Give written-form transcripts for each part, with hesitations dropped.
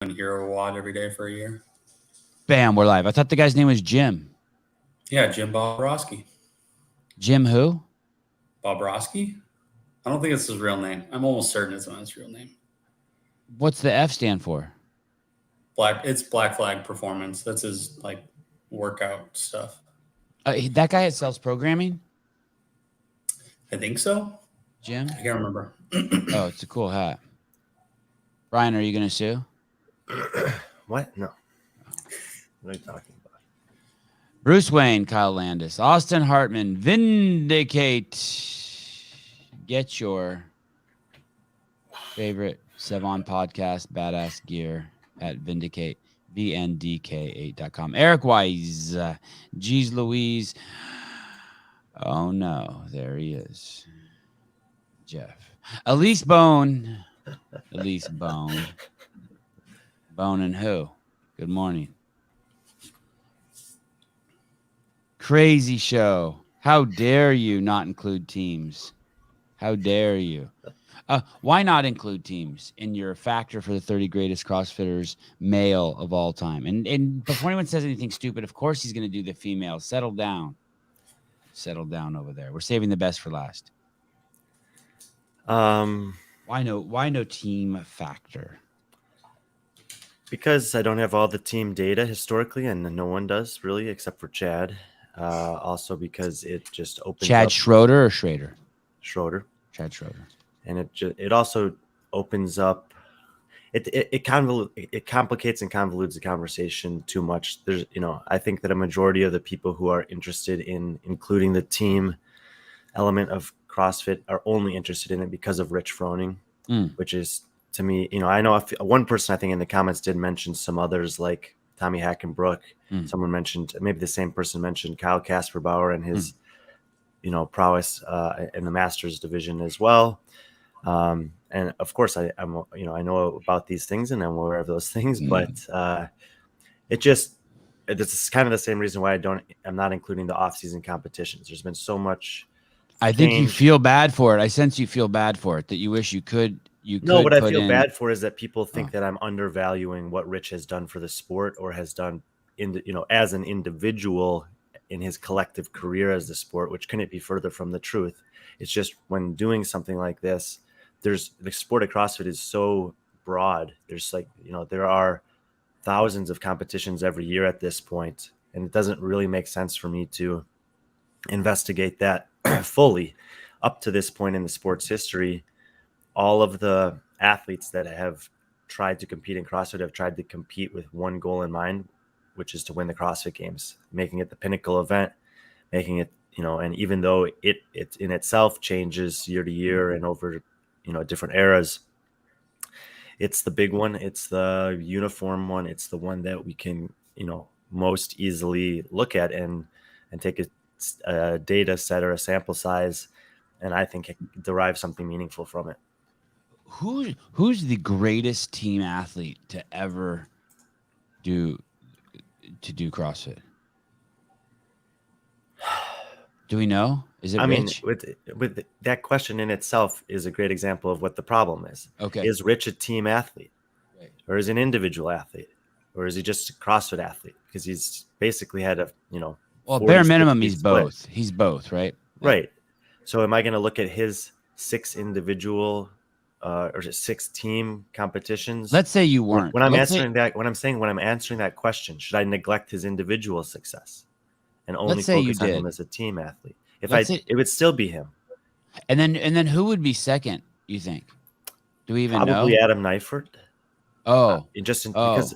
Hero WOD every day for a year. Bam, we're live. I thought the guy's name was Jim. Yeah, Jim Bobrovsky. Jim who? Bobrovsky? I don't think it's his real name. I'm almost certain it's not his real name. What's the F stand for? It's Black Flag Performance. That's his workout stuff. That guy at Sells Programming? I think so. Jim? I can't remember. Oh, it's a cool hat. Brian, are you going to sue? What? No. What are you talking about? Bruce Wayne, Kyle Landis, Austin Hartman, Vindicate. Get your favorite Sevan Podcast badass gear at Vindicate, VNDK8.com. Eric Wise, Geez Louise. Oh, no. There he is. Jeff. Elise Bone. Elise Bone. Bone and who? Good morning. Crazy show. How dare you not include teams? How dare you? Why not include teams in your factor for the 30 greatest CrossFitters male of all time? And before anyone says anything stupid, of course he's going to do the female. Settle down. Settle down over there. We're saving the best for last. Why no team factor? Because I don't have all the team data historically, and no one does really, except for Chad. Also because it just opens Chad up Schroeder or Schrader? Schroeder. Chad Schroeder. And it also opens up. It complicates and convolutes the conversation too much. There's I think that a majority of the people who are interested in including the team element of CrossFit are only interested in it because of Rich Froning, which is, to me, I know one person I think in the comments did mention some others like Tommy Hackenbrook. Someone mentioned, maybe the same person mentioned Kyle Kasperbauer and his, prowess in the Masters division as well. And of course, I know about these things and I'm aware of those things, but it's kind of the same reason why I'm not including the off-season competitions. There's been so much. I think you feel bad for it. I sense you feel bad for it, that you wish you could. No, what I feel bad for is that people think that I'm undervaluing what Rich has done for the sport or has done as an individual in his collective career as the sport, which couldn't be further from the truth. It's just when doing something like this, the sport of CrossFit is so broad. There's there are thousands of competitions every year at this point, and it doesn't really make sense for me to investigate that fully. Up to this point in the sport's history, all of the athletes that have tried to compete in CrossFit have tried to compete with one goal in mind, which is to win the CrossFit Games, making it the pinnacle event, making it, and even though it in itself changes year to year and over, different eras, it's the big one. It's the uniform one. It's the one that we can, most easily look at and take a data set or a sample size, and I think derive something meaningful from it. Who's the greatest team athlete to ever do CrossFit? Do we know? Is it Rich? With that question in itself is a great example of what the problem is. Okay. Is Rich a team athlete? Right. Or is he an individual athlete? Or is he just a CrossFit athlete? Because he's basically had a, well, bare minimum, he's split. both. He's both, right? Right. So am I going to look at his 6 individual or 6 team competitions? Let's say you weren't. When I'm answering that question, should I neglect his individual success and only focus on him as a team athlete? It would still be him. And then who would be second, you think? Do we even know? Probably Adam Neifert. Because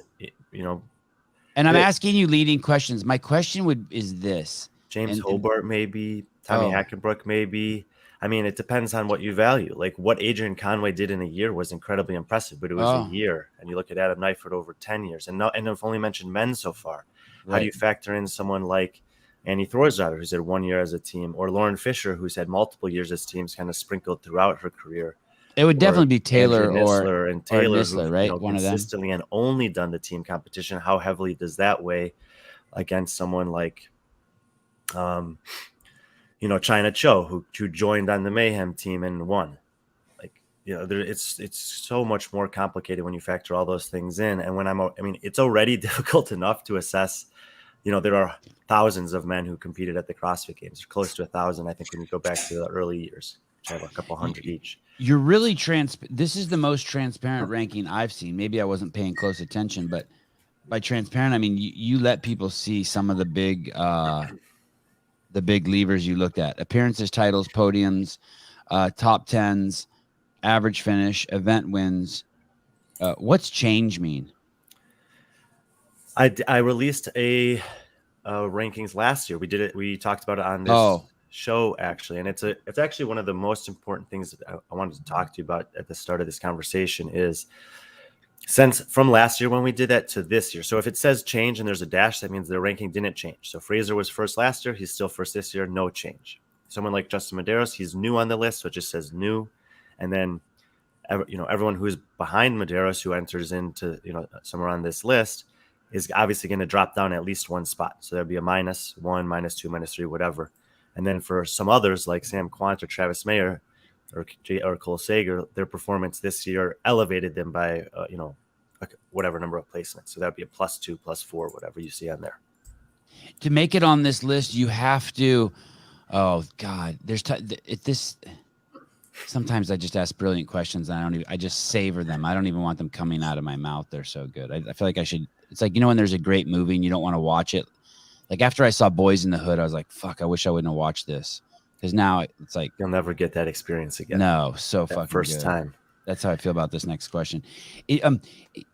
And I'm asking you leading questions. My question is this: James Hobart, maybe Tommy Hackenbrook, maybe. I mean, it depends on what you value. Like what Adrian Conway did in a year was incredibly impressive, but it was a year. And you look at Adam Neifert over 10 years, and I've only mentioned men so far. Right. How do you factor in someone like Annie Thorsdottir, who's had 1 year as a team, or Lauren Fisher, who's had multiple years as teams kind of sprinkled throughout her career? It would definitely be Taylor or Taylor, Nisler, right? One consistently of them. And only done the team competition. How heavily does that weigh against someone like, China Cho, who joined on the Mayhem team and won? Like, it's so much more complicated when you factor all those things in. And when it's already difficult enough to assess. There are thousands of men who competed at the CrossFit Games. They're close to 1,000, I think, when you go back to the early years, which have a couple hundred each. You're really this is the most transparent ranking I've seen. Maybe I wasn't paying close attention, but by transparent, I mean you let people see some of the big levers you looked at: appearances, titles, podiums, top tens, average finish, event wins. What's change mean? I released a rankings last year. We did it. We talked about it on this show actually, and it's actually one of the most important things that I wanted to talk to you about at the start of this conversation is since from last year when we did that to this year. So if it says change and there's a dash, that means their ranking didn't change. So Fraser was first last year. He's still first this year. No change. Someone like Justin Medeiros, he's new on the list, so it just says new. And then everyone who's behind Medeiros who enters into somewhere on this list is obviously going to drop down at least one spot. So there'll be a -1, -2, -3, whatever. And then for some others like Sam Kwant or Travis Mayer or Cole Sager, their performance this year elevated them by, whatever number of placements. So that'd be a +2, +4, whatever you see on there. To make it on this list, you have to, oh God, sometimes I just ask brilliant questions and I just savor them. I don't even want them coming out of my mouth. They're so good. I feel like I should. It's like, when there's a great movie and you don't want to watch it. Like after I saw Boys in the Hood, I was like, fuck, I wish I wouldn't have watched this. Because now it's like. You'll never get that experience again. No, so that fucking first good. Time. That's how I feel about this next question.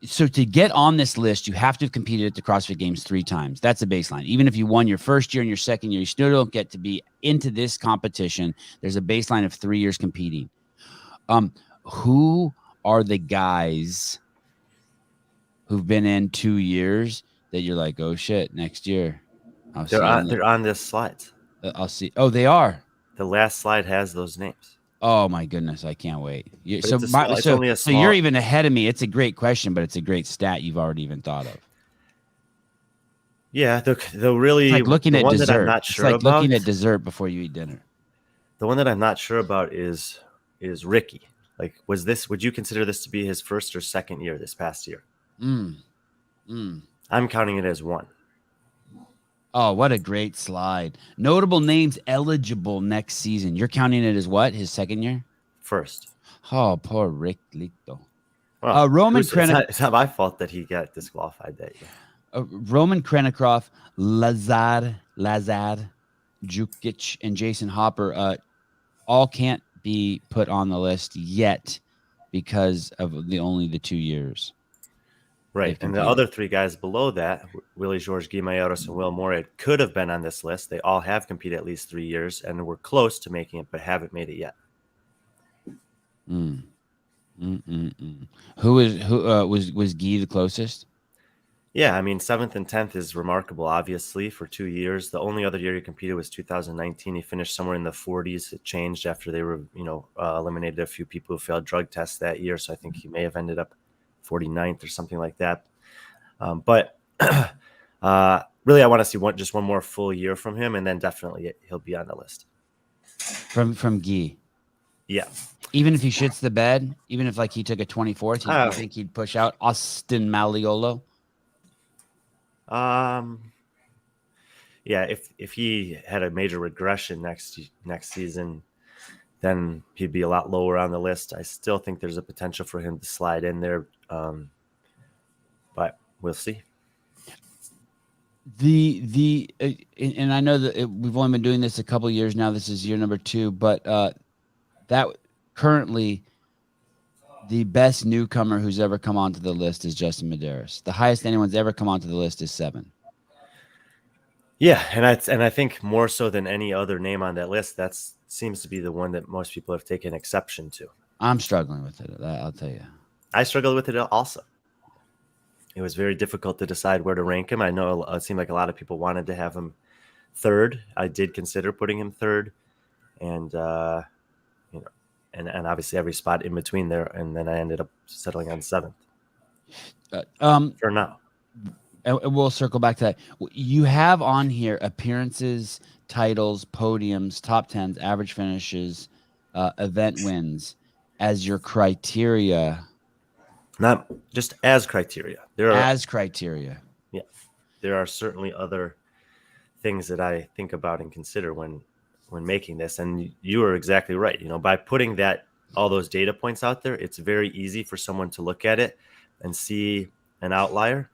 So to get on this list, you have to have competed at the CrossFit Games 3 times. That's the baseline. Even if you won your first year and your second year, you still don't get to be into this competition. There's a baseline of 3 years competing. Who are the guys who've been in 2 years that you're like, oh shit, next year? They're on this slide. I'll see. Oh, they are. The last slide has those names. Oh my goodness, I can't wait. So so you're even ahead of me. It's a great question, but it's a great stat you've already even thought of. Yeah, the really it's like looking at dessert. That I'm not sure it's like about, looking at dessert before you eat dinner. The one that I'm not sure about is Ricky. Like, would you consider this to be his first or second year this past year? I'm counting it as 1. Oh, what a great slide. Notable names eligible next season. You're counting it as what? His second year? First. Oh, poor Rick Lito. Well, Roman it's not my fault that he got disqualified that year. Roman Krennikov, Lazar, Jukic, and Jason Hopper all can't be put on the list yet because of only the 2 years. Right. And the other 3 guys below that, Willie George, Guy Medeiros, and Will Morad, could have been on this list. They all have competed at least 3 years and were close to making it, but haven't made it yet. Who was Guy the closest? Yeah, I mean, 7th and 10th is remarkable, obviously, for 2 years. The only other year he competed was 2019. He finished somewhere in the 40s. It changed after they were, eliminated a few people who failed drug tests that year. So I think he may have ended up 49th or something like that. But really, I want to see one more full year from him, and then definitely he'll be on the list. From Guy. Yeah. Even if he shits the bed, even if he took a 24th, you think he'd push out Austin Malleolo? Yeah, if he had a major regression next season, then he'd be a lot lower on the list. I still think there's a potential for him to slide in there, but we'll see. And I know that we've only been doing this a couple of years now. This is year number 2, but that currently the best newcomer who's ever come onto the list is Justin Medeiros. The highest anyone's ever come onto the list is 7. Yeah, and I think more so than any other name on that list, that seems to be the one that most people have taken exception to. I'm struggling with it. I'll tell you. I struggled with it also. It was very difficult to decide where to rank him. I know it seemed like a lot of people wanted to have him 3rd. I did consider putting him 3rd, and and obviously every spot in between there, and then I ended up settling on 7th. For now. And we'll circle back to that. You have on here appearances, titles, podiums, top 10s, average finishes, event wins. as your criteria. Not just as criteria. There are certainly other things that I think about and consider when making this. And you are exactly right. By putting all those data points out there, it's very easy for someone to look at it and see an outlier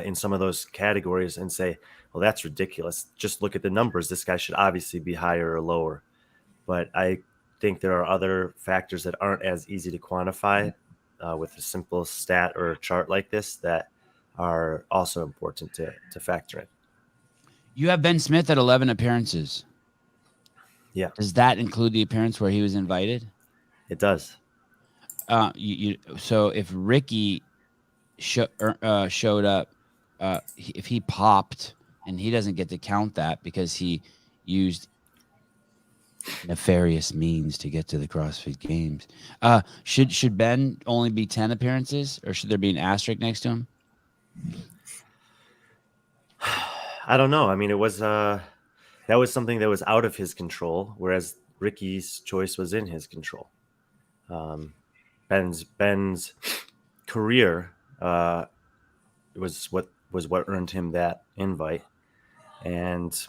in some of those categories and say, well, that's ridiculous. Just look at the numbers. This guy should obviously be higher or lower. But I think there are other factors that aren't as easy to quantify with a simple stat or a chart like this that are also important to factor in. You have Ben Smith at 11 appearances. Yeah. Does that include the appearance where he was invited? It does. So if Ricky showed up, if he popped, and he doesn't get to count that because he used nefarious means to get to the CrossFit Games. Should Ben only be 10 appearances, or should there be an asterisk next to him? I don't know. I mean, it was that was something that was out of his control, whereas Ricky's choice was in his control. Ben's career was what earned him that invite, and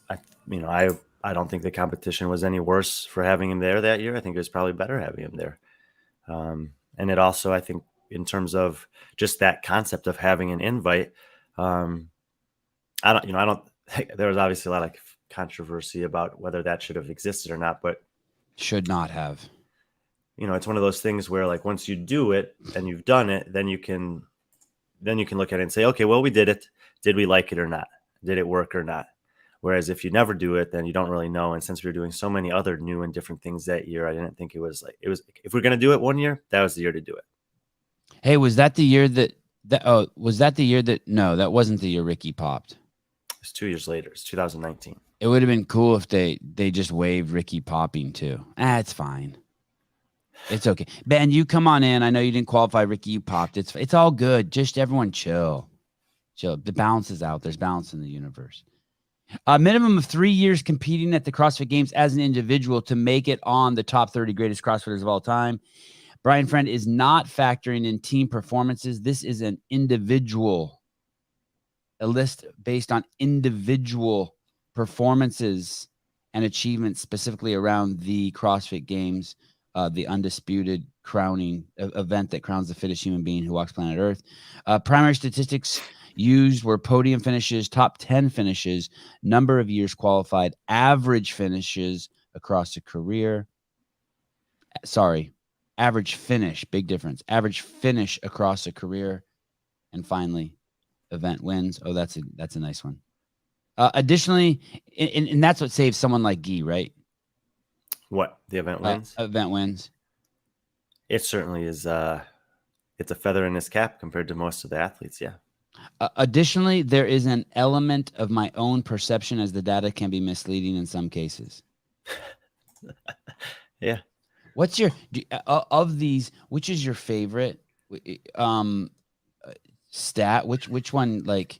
I don't think the competition was any worse for having him there that year. I think it was probably better having him there, and it also, I think, in terms of just that concept of having an invite. There was obviously a lot of controversy about whether that should have existed or not, but should not have. It's one of those things where, like, once you do it and you've done it, then you can look at it and say, okay, well, we did it. Did we like it or not? Did it work or not? Whereas if you never do it, then you don't really know. And since we were doing so many other new and different things that year, I didn't think it was if we're going to do it one year, that was the year to do it. Hey, was that the year no, that wasn't the year Ricky popped. It was 2 years later. It's 2019. It would have been cool if they just waived Ricky popping too. It's fine. It's okay. Ben, you come on in. I know you didn't qualify. Ricky, you popped. It's all good. Just everyone chill. The balance is out. There's balance in the universe. A minimum of 3 years competing at the CrossFit Games as an individual to make it on the top 30 greatest CrossFitters of all time. Brian Friend is not factoring in team performances. This is a list based on individual performances and achievements specifically around the CrossFit Games, the undisputed crowning event that crowns the fittest human being who walks planet Earth. Primary statistics used were podium finishes, top 10 finishes, number of years qualified, average finishes across a career. Average finish, big difference. Average finish across a career. And finally, event wins. Oh, that's a nice one. Additionally, and that's what saves someone like Guy, right? What? The event wins? Event wins. It certainly is. It's a feather in his cap compared to most of the athletes, yeah. Additionally, there is an element of my own perception as the data can be misleading in some cases. Yeah. What's your of these? Which is your favorite stat? Which one like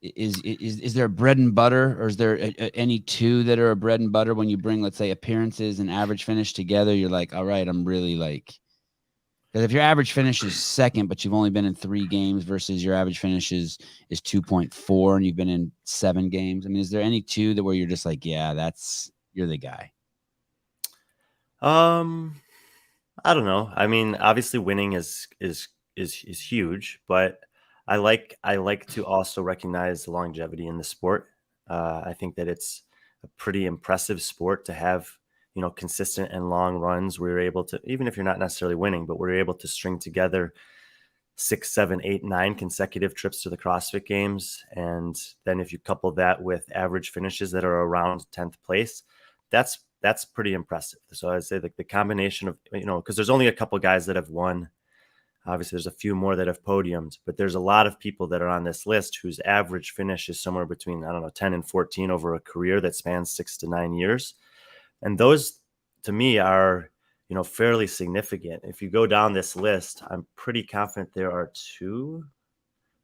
is there a bread and butter, or is there any two that are a bread and butter when you bring, let's say, appearances and average finish together? You're like, all right, I'm really like. Because if your average finish is second, but you've only been in 3 games versus your average finish is 2.4 and you've been in 7 games. I mean, is there any two that where you're just like, yeah, you're the guy? I don't know. I mean, obviously winning is huge, but I like to also recognize the longevity in the sport. I think that it's a pretty impressive sport to have, consistent and long runs where you're able to, even if you're not necessarily winning, but we're able to string together 6, 7, 8, 9 consecutive trips to the CrossFit Games. And then if you couple that with average finishes that are around 10th place, that's pretty impressive. So I'd say the combination of, because there's only a couple guys that have won. Obviously, there's a few more that have podiumed, but there's a lot of people that are on this list whose average finish is somewhere between, 10 and 14 over a career that spans 6 to 9 years. And those, to me, are, fairly significant. If you go down this list, I'm pretty confident there are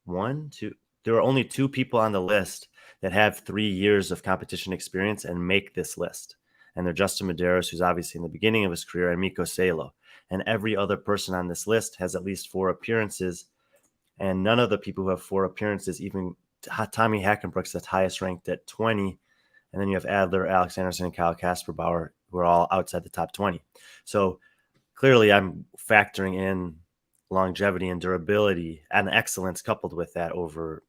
there are only 2 people on the list that have 3 years of competition experience and make this list. And they're Justin Medeiros, who's obviously in the beginning of his career, and Mikko Salo. And every other person on this list has at least 4 appearances. And none of the people who have 4 appearances, even Tommy Hackenbrook's the highest ranked at 20. And then you have Adler, Alex Anderson, and Kyle Kasperbauer, who are all outside the top 20. So clearly I'm factoring in longevity and durability and excellence coupled with that over,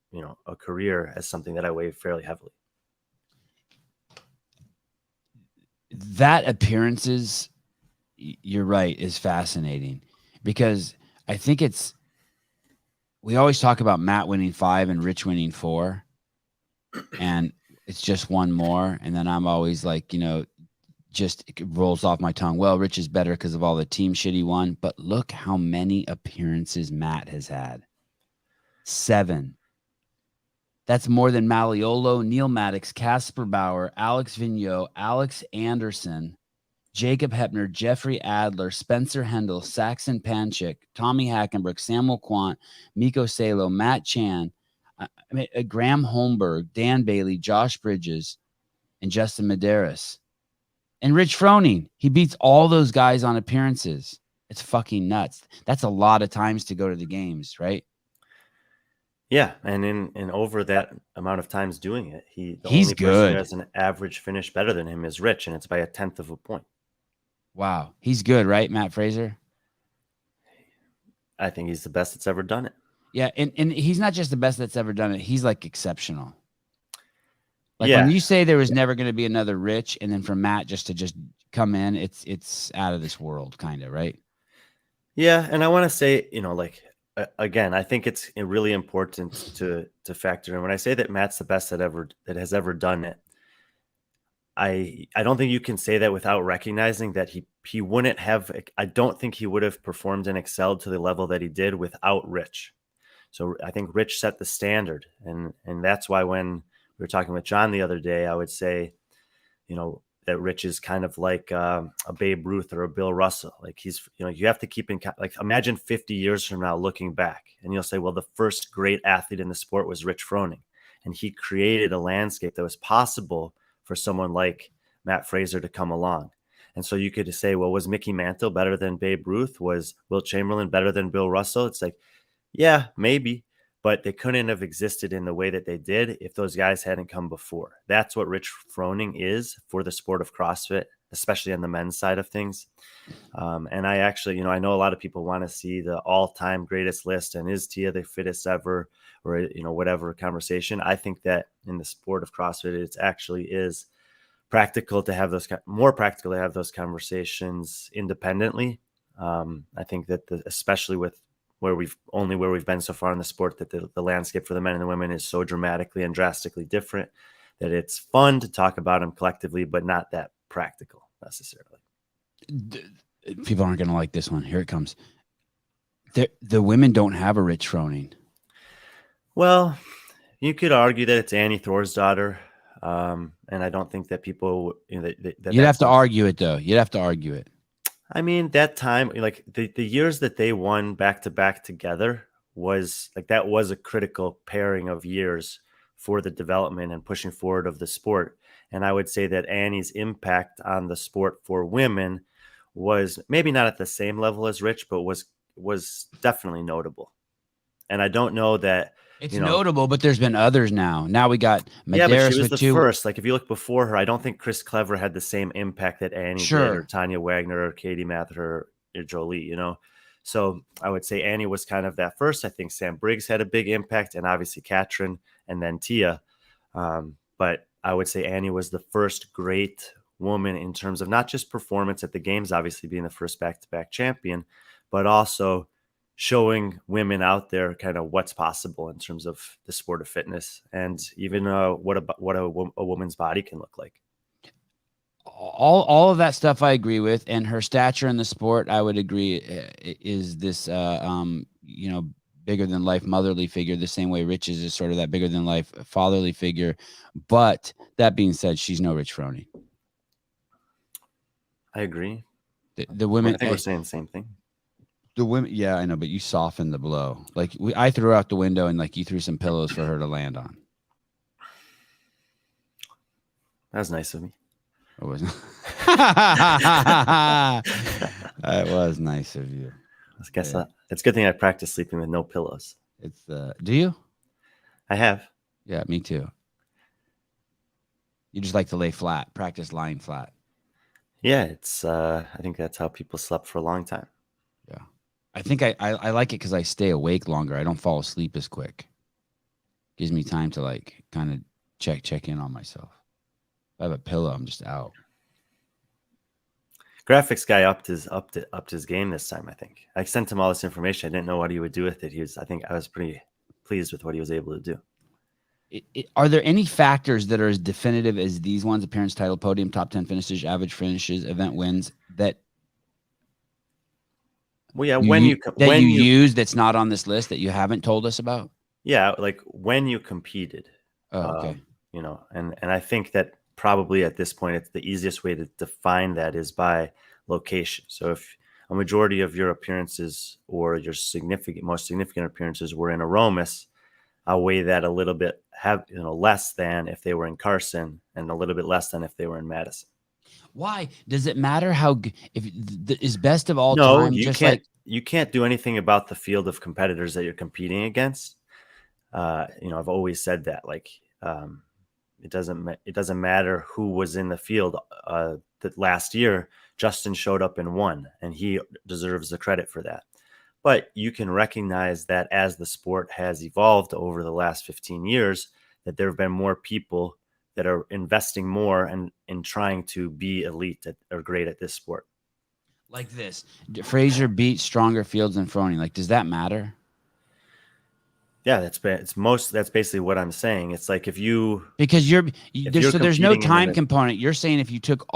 a career as something that I weigh fairly heavily. That appearances, you're right, is fascinating because I think we always talk about Matt winning 5 and Rich winning 4, and it's just one more. And then I'm always like, just it rolls off my tongue. Well, Rich is better because of all the team shit he won, but look how many appearances Matt has had. 7. That's more than Malleolo, Neil Maddox, Kasperbauer, Alex Vigneault, Alex Anderson, Jacob Hepner, Jeffrey Adler, Spencer Hendel, Saxon Panchik, Tommy Hackenbrook, Samuel Kwant, Mikko Salo, Matt Chan, Graham Holmberg, Dan Bailey, Josh Bridges, and Justin Medeiros. And Rich Froning. He beats all those guys on appearances. It's fucking nuts. That's a lot of times to go to the games, right? Yeah, and in over that amount of times doing it, he's only good. Person who has an average finish better than him is Rich, and it's by a 1/10 of a point. Wow, he's good, right, Matt Fraser? I think he's the best that's ever done it. Yeah, and he's not just the best that's ever done it. He's like exceptional. Like when you say there was never going to be another Rich, and then for Matt just to come in, it's out of this world, kind of, right? Yeah, and I want to say, again, I think it's really important to factor in when I say that Matt's the best that has ever done it. I don't think you can say that without recognizing that he wouldn't have. I don't think he would have performed and excelled to the level that he did without Rich. So I think Rich set the standard, and that's why when we were talking with John the other day, I would say, that Rich is kind of like a Babe Ruth or a Bill Russell. Like he's, you have to keep in, like, imagine 50 years from now looking back and you'll say, well, the first great athlete in the sport was Rich Froning. And he created a landscape that was possible for someone like Matt Fraser to come along. And so you could say, well, was Mickey Mantle better than Babe Ruth? Was Will Chamberlain better than Bill Russell? It's like, yeah, maybe. But they couldn't have existed in the way that they did if those guys hadn't come before. That's what Rich Froning is for the sport of CrossFit, especially on the men's side of things. And I actually, I know a lot of people want to see the all-time greatest list and is Tia the fittest ever or, whatever conversation. I think that in the sport of CrossFit, it actually is practical to have more practical to have those conversations independently. I think that especially with where we've been so far in the sport, that the landscape for the men and the women is so dramatically and drastically different that it's fun to talk about them collectively, but not that practical necessarily. People aren't going to like this one. Here it comes. The women don't have a Rich Froning. Well, you could argue that it's Annie Thorsdottir. And I don't think that people, you'd have to argue it though. You'd have to argue it. I mean, that time, like the years that they won back to back together was like, that was a critical pairing of years for the development and pushing forward of the sport. And I would say that Annie's impact on the sport for women was maybe not at the same level as Rich, but was definitely notable. And I don't know that it's notable, but there's been others now. Now we got Medeiros. Yeah, but she was the first. Like if you look before her, I don't think Chris Clever had the same impact that Annie did, or Tanya Wagner, or Katie Mather, or Jolie. So I would say Annie was kind of that first. I think Sam Briggs had a big impact, and obviously Katrin, and then Tia. But I would say Annie was the first great woman in terms of not just performance at the games, obviously being the first back-to-back champion, but also showing women out there kind of what's possible in terms of the sport of fitness, and even what a woman's body can look like. All of that stuff I agree with, and her stature in the sport, I would agree, is this bigger than life motherly figure, the same way Rich is sort of that bigger than life fatherly figure. But that being said, she's no Rich Froning. I agree. The women, I think we're saying the same thing. The women, yeah, I know, but you softened the blow. Like I threw out the window, and like you threw some pillows for her to land on. That was nice of me. It wasn't. That was nice of you. I guess it's a good thing I practice sleeping with no pillows. It's do you? I have. Yeah, me too. You just like to lay flat, practice lying flat. Yeah, it's. I think that's how people slept for a long time. Yeah, I think I like it because I stay awake longer. I don't fall asleep as quick. Gives me time to like kind of check in on myself. If I have a pillow, I'm just out. Graphics guy upped his game this time. I think I sent him all this information. I didn't know what he would do with it. I was pretty pleased with what he was able to do. Are there any factors that are as definitive as these ones? Appearance, title, podium, top 10 finishes, average finishes, event wins that. Well, yeah, you use that's not on this list that you haven't told us about. Yeah, like when you competed. Oh, okay. And I think that probably at this point, it's the easiest way to define that is by location. So if a majority of your appearances or your most significant appearances were in Aromas, I'll weigh that a little bit less than if they were in Carson and a little bit less than if they were in Madison. Why does it matter is best of all time? No, you can't do anything about the field of competitors that you're competing against. I've always said that it doesn't matter who was in the field. That last year, Justin showed up and won, and he deserves the credit for that. But you can recognize that as the sport has evolved over the last 15 years, that there have been more people that are investing more and in trying to be elite or great at this sport. Like this, Fraser beat stronger fields than Froning. Like, does that matter? Yeah, that's basically what I'm saying. It's like there's no time component. You're saying if you took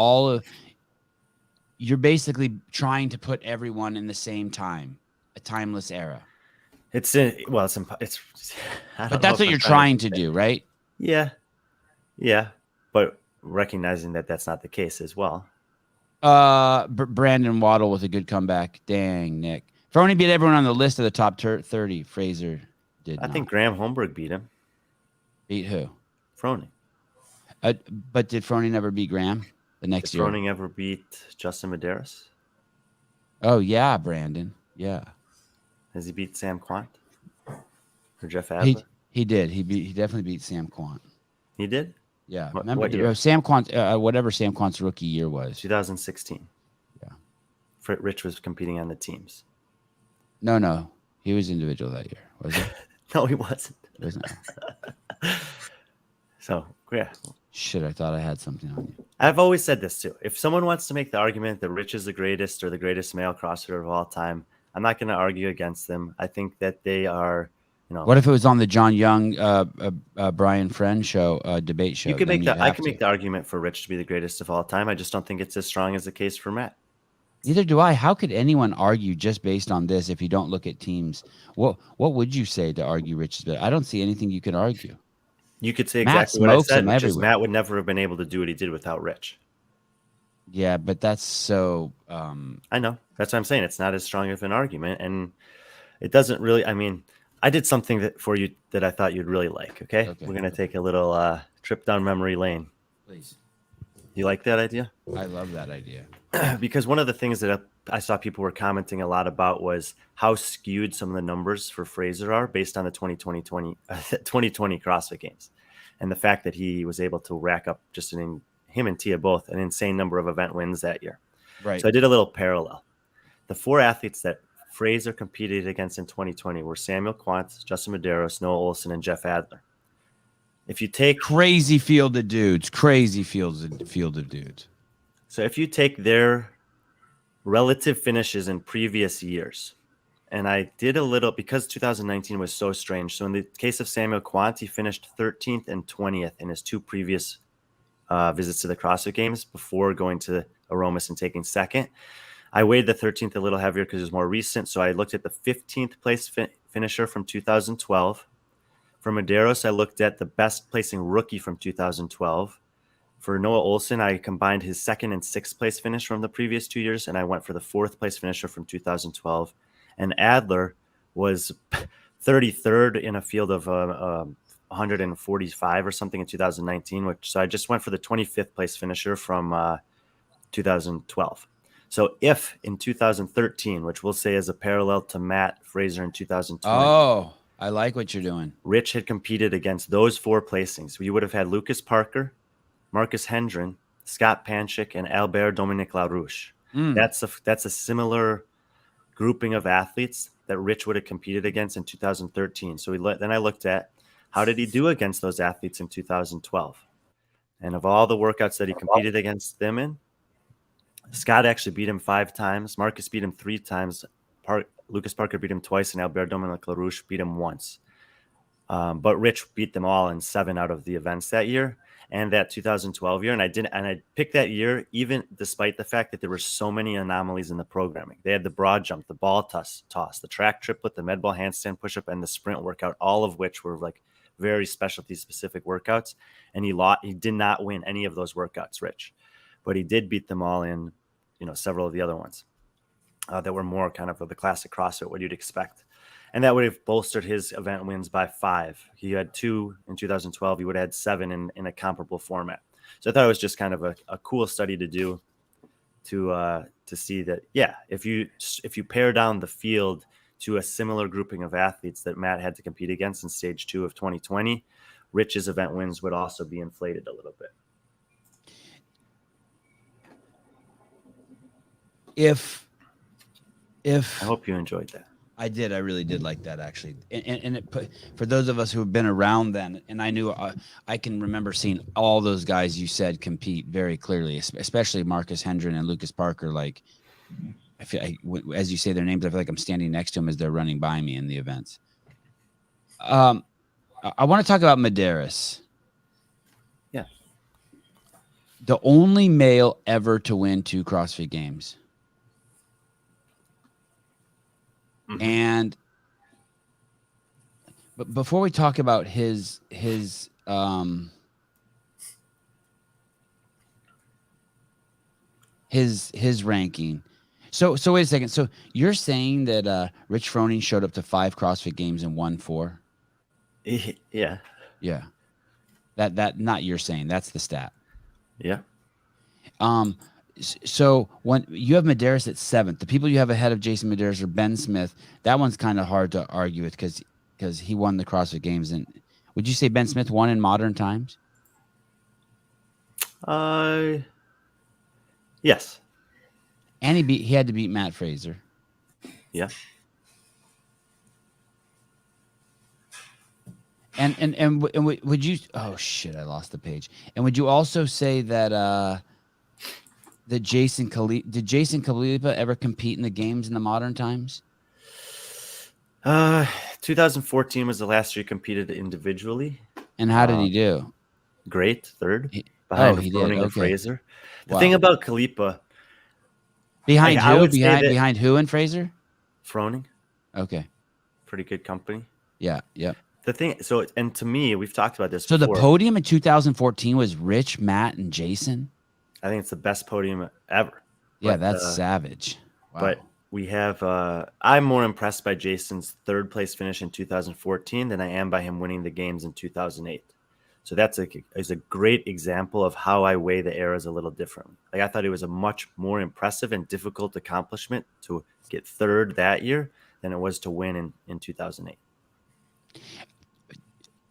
you're basically trying to put everyone in the same time, a timeless era. But that's what you're trying to do, right? Yeah, but recognizing that that's not the case as well. Brandon Waddle with a good comeback. Dang, Nick. Froning beat everyone on the list of the top 30. Fraser did not. I think Graham Holmberg beat him. Beat who? Froning. But did Froning ever beat Graham the next year? Did Froning ever beat Justin Medeiros? Oh, yeah, Brandon. Yeah. Has he beat Sam Kwant? Or Jeff Adler? He did. He definitely beat Sam Kwant. He did? Yeah. What year? Sam Kwant, whatever Sam Quant's rookie year was. 2016. Yeah. Rich was competing on the teams. No. He was individual that year, was he? No, he wasn't. So, yeah. Shit, I thought I had something on you. I've always said this too. If someone wants to make the argument that Rich is the greatest or the greatest male CrossFitter of all time, I'm not going to argue against them. I think that they are, What if it was on the John Young, Brian Friend show, debate show? I can make the argument for Rich to be the greatest of all time. I just don't think it's as strong as the case for Matt. Neither do I. How could anyone argue just based on this if you don't look at teams? What would you say to argue Rich is better? I don't see anything you can argue. You could say exactly what I said, which is Matt would never have been able to do what he did without Rich. Yeah, but that's so... I know. That's what I'm saying. It's not as strong of an argument, and it doesn't really... I mean, I did something for you that I thought you'd really like, okay? We're going to take a little trip down memory lane. Please. You like that idea? I love that idea. Because one of the things that I saw people were commenting a lot about was how skewed some of the numbers for Fraser are based on the 2020 CrossFit Games. And the fact that he was able to rack up him and Tia both an insane number of event wins that year. Right. So I did a little parallel. The 4 athletes that Fraser competed against in 2020 were Samuel Kwant, Justin Medeiros, Noah Olson, and Jeff Adler. If you take crazy field of dudes. So if you take their relative finishes in previous years, and I did a little because 2019 was so strange. So in the case of Samuel Kwant, he finished 13th and 20th in his 2 previous visits to the CrossFit Games before going to Aromas and taking second. I weighed the 13th a little heavier because it was more recent. So I looked at the 15th place finisher from 2012. For Medeiros, I looked at the best placing rookie from 2012. For Noah Olson, I combined his 2nd and 6th place finish from the previous 2 years, and I went for the 4th place finisher from 2012. And Adler was 33rd in a field of 145 or something in 2019, so I just went for the 25th place finisher from 2012. So if in 2013, which we'll say is a parallel to Matt Fraser in 2020. Oh, I like what you're doing. Rich had competed against those 4 placings. We would have had Lucas Parker, Marcus Hendren, Scott Panchik, and Albert Dominic LaRouche. That's a similar grouping of athletes that Rich would have competed against in 2013. So then I looked at how did he do against those athletes in 2012. And of all the workouts that he competed against them in, Scott actually beat him 5 times. Marcus beat him 3 times. Lucas Parker beat him twice, and Albert Dominic LaRouche beat him once. But Rich beat them all in 7 out of the events that year and that 2012 year. And I picked that year even despite the fact that there were so many anomalies in the programming. They had the broad jump, the ball toss, the track triplet, the med ball handstand push-up, and the sprint workout, all of which were like very specialty specific workouts. And he did not win any of those workouts, Rich. But he did beat them all in, several of the other ones that were more kind of the classic CrossFit, what you'd expect. And that would have bolstered his event wins by 5. He had 2 in 2012. He would have had 7 in a comparable format. So I thought it was just kind of a cool study to do to see that, yeah, if you pare down the field to a similar grouping of athletes that Matt had to compete against in stage 2 of 2020, Rich's event wins would also be inflated a little bit. If I hope you enjoyed that. I did, I really did like that actually, and it put, for those of us who have been around then, and I knew I can remember seeing all those guys you said compete very clearly, especially Marcus Hendren and Lucas Parker. Like, I feel as you say their names, I feel like I'm standing next to them as they're running by me in the events. I want to talk about Medeiros. Yeah, the only male ever to win 2 CrossFit Games. Mm-hmm. And but before we talk about his ranking, so wait a second. So you're saying that Rich Froning showed up to 5 CrossFit Games and won 4? Yeah. That not you're saying, that's the stat. Yeah. So when you have Medeiros at 7th, the people you have ahead of Jason Medeiros are Ben Smith. That one's kind of hard to argue with because he won the CrossFit Games. And would you say Ben Smith won in modern times? Yes. And he had to beat Matt Fraser. Yeah. And would you? Oh shit! I lost the page. And would you also say that did Jason Khalipa ever compete in the games in the modern times? 2014 was the last year he competed individually. And how did he do? Great, 3rd behind Froning and Fraser. The thing about Khalipa, behind who? Behind who and Fraser? Froning. Okay. Pretty good company. Yeah. Yep. The thing, and to me, we've talked about this. So before. The podium in 2014 was Rich, Matt, and Jason. I think it's the best podium ever. Yeah, but, that's savage. Wow. But we have. I'm more impressed by Jason's 3rd place finish in 2014 than I am by him winning the games in 2008. So that's a great example of how I weigh the eras a little differently. Like I thought it was a much more impressive and difficult accomplishment to get 3rd that year than it was to win in 2008.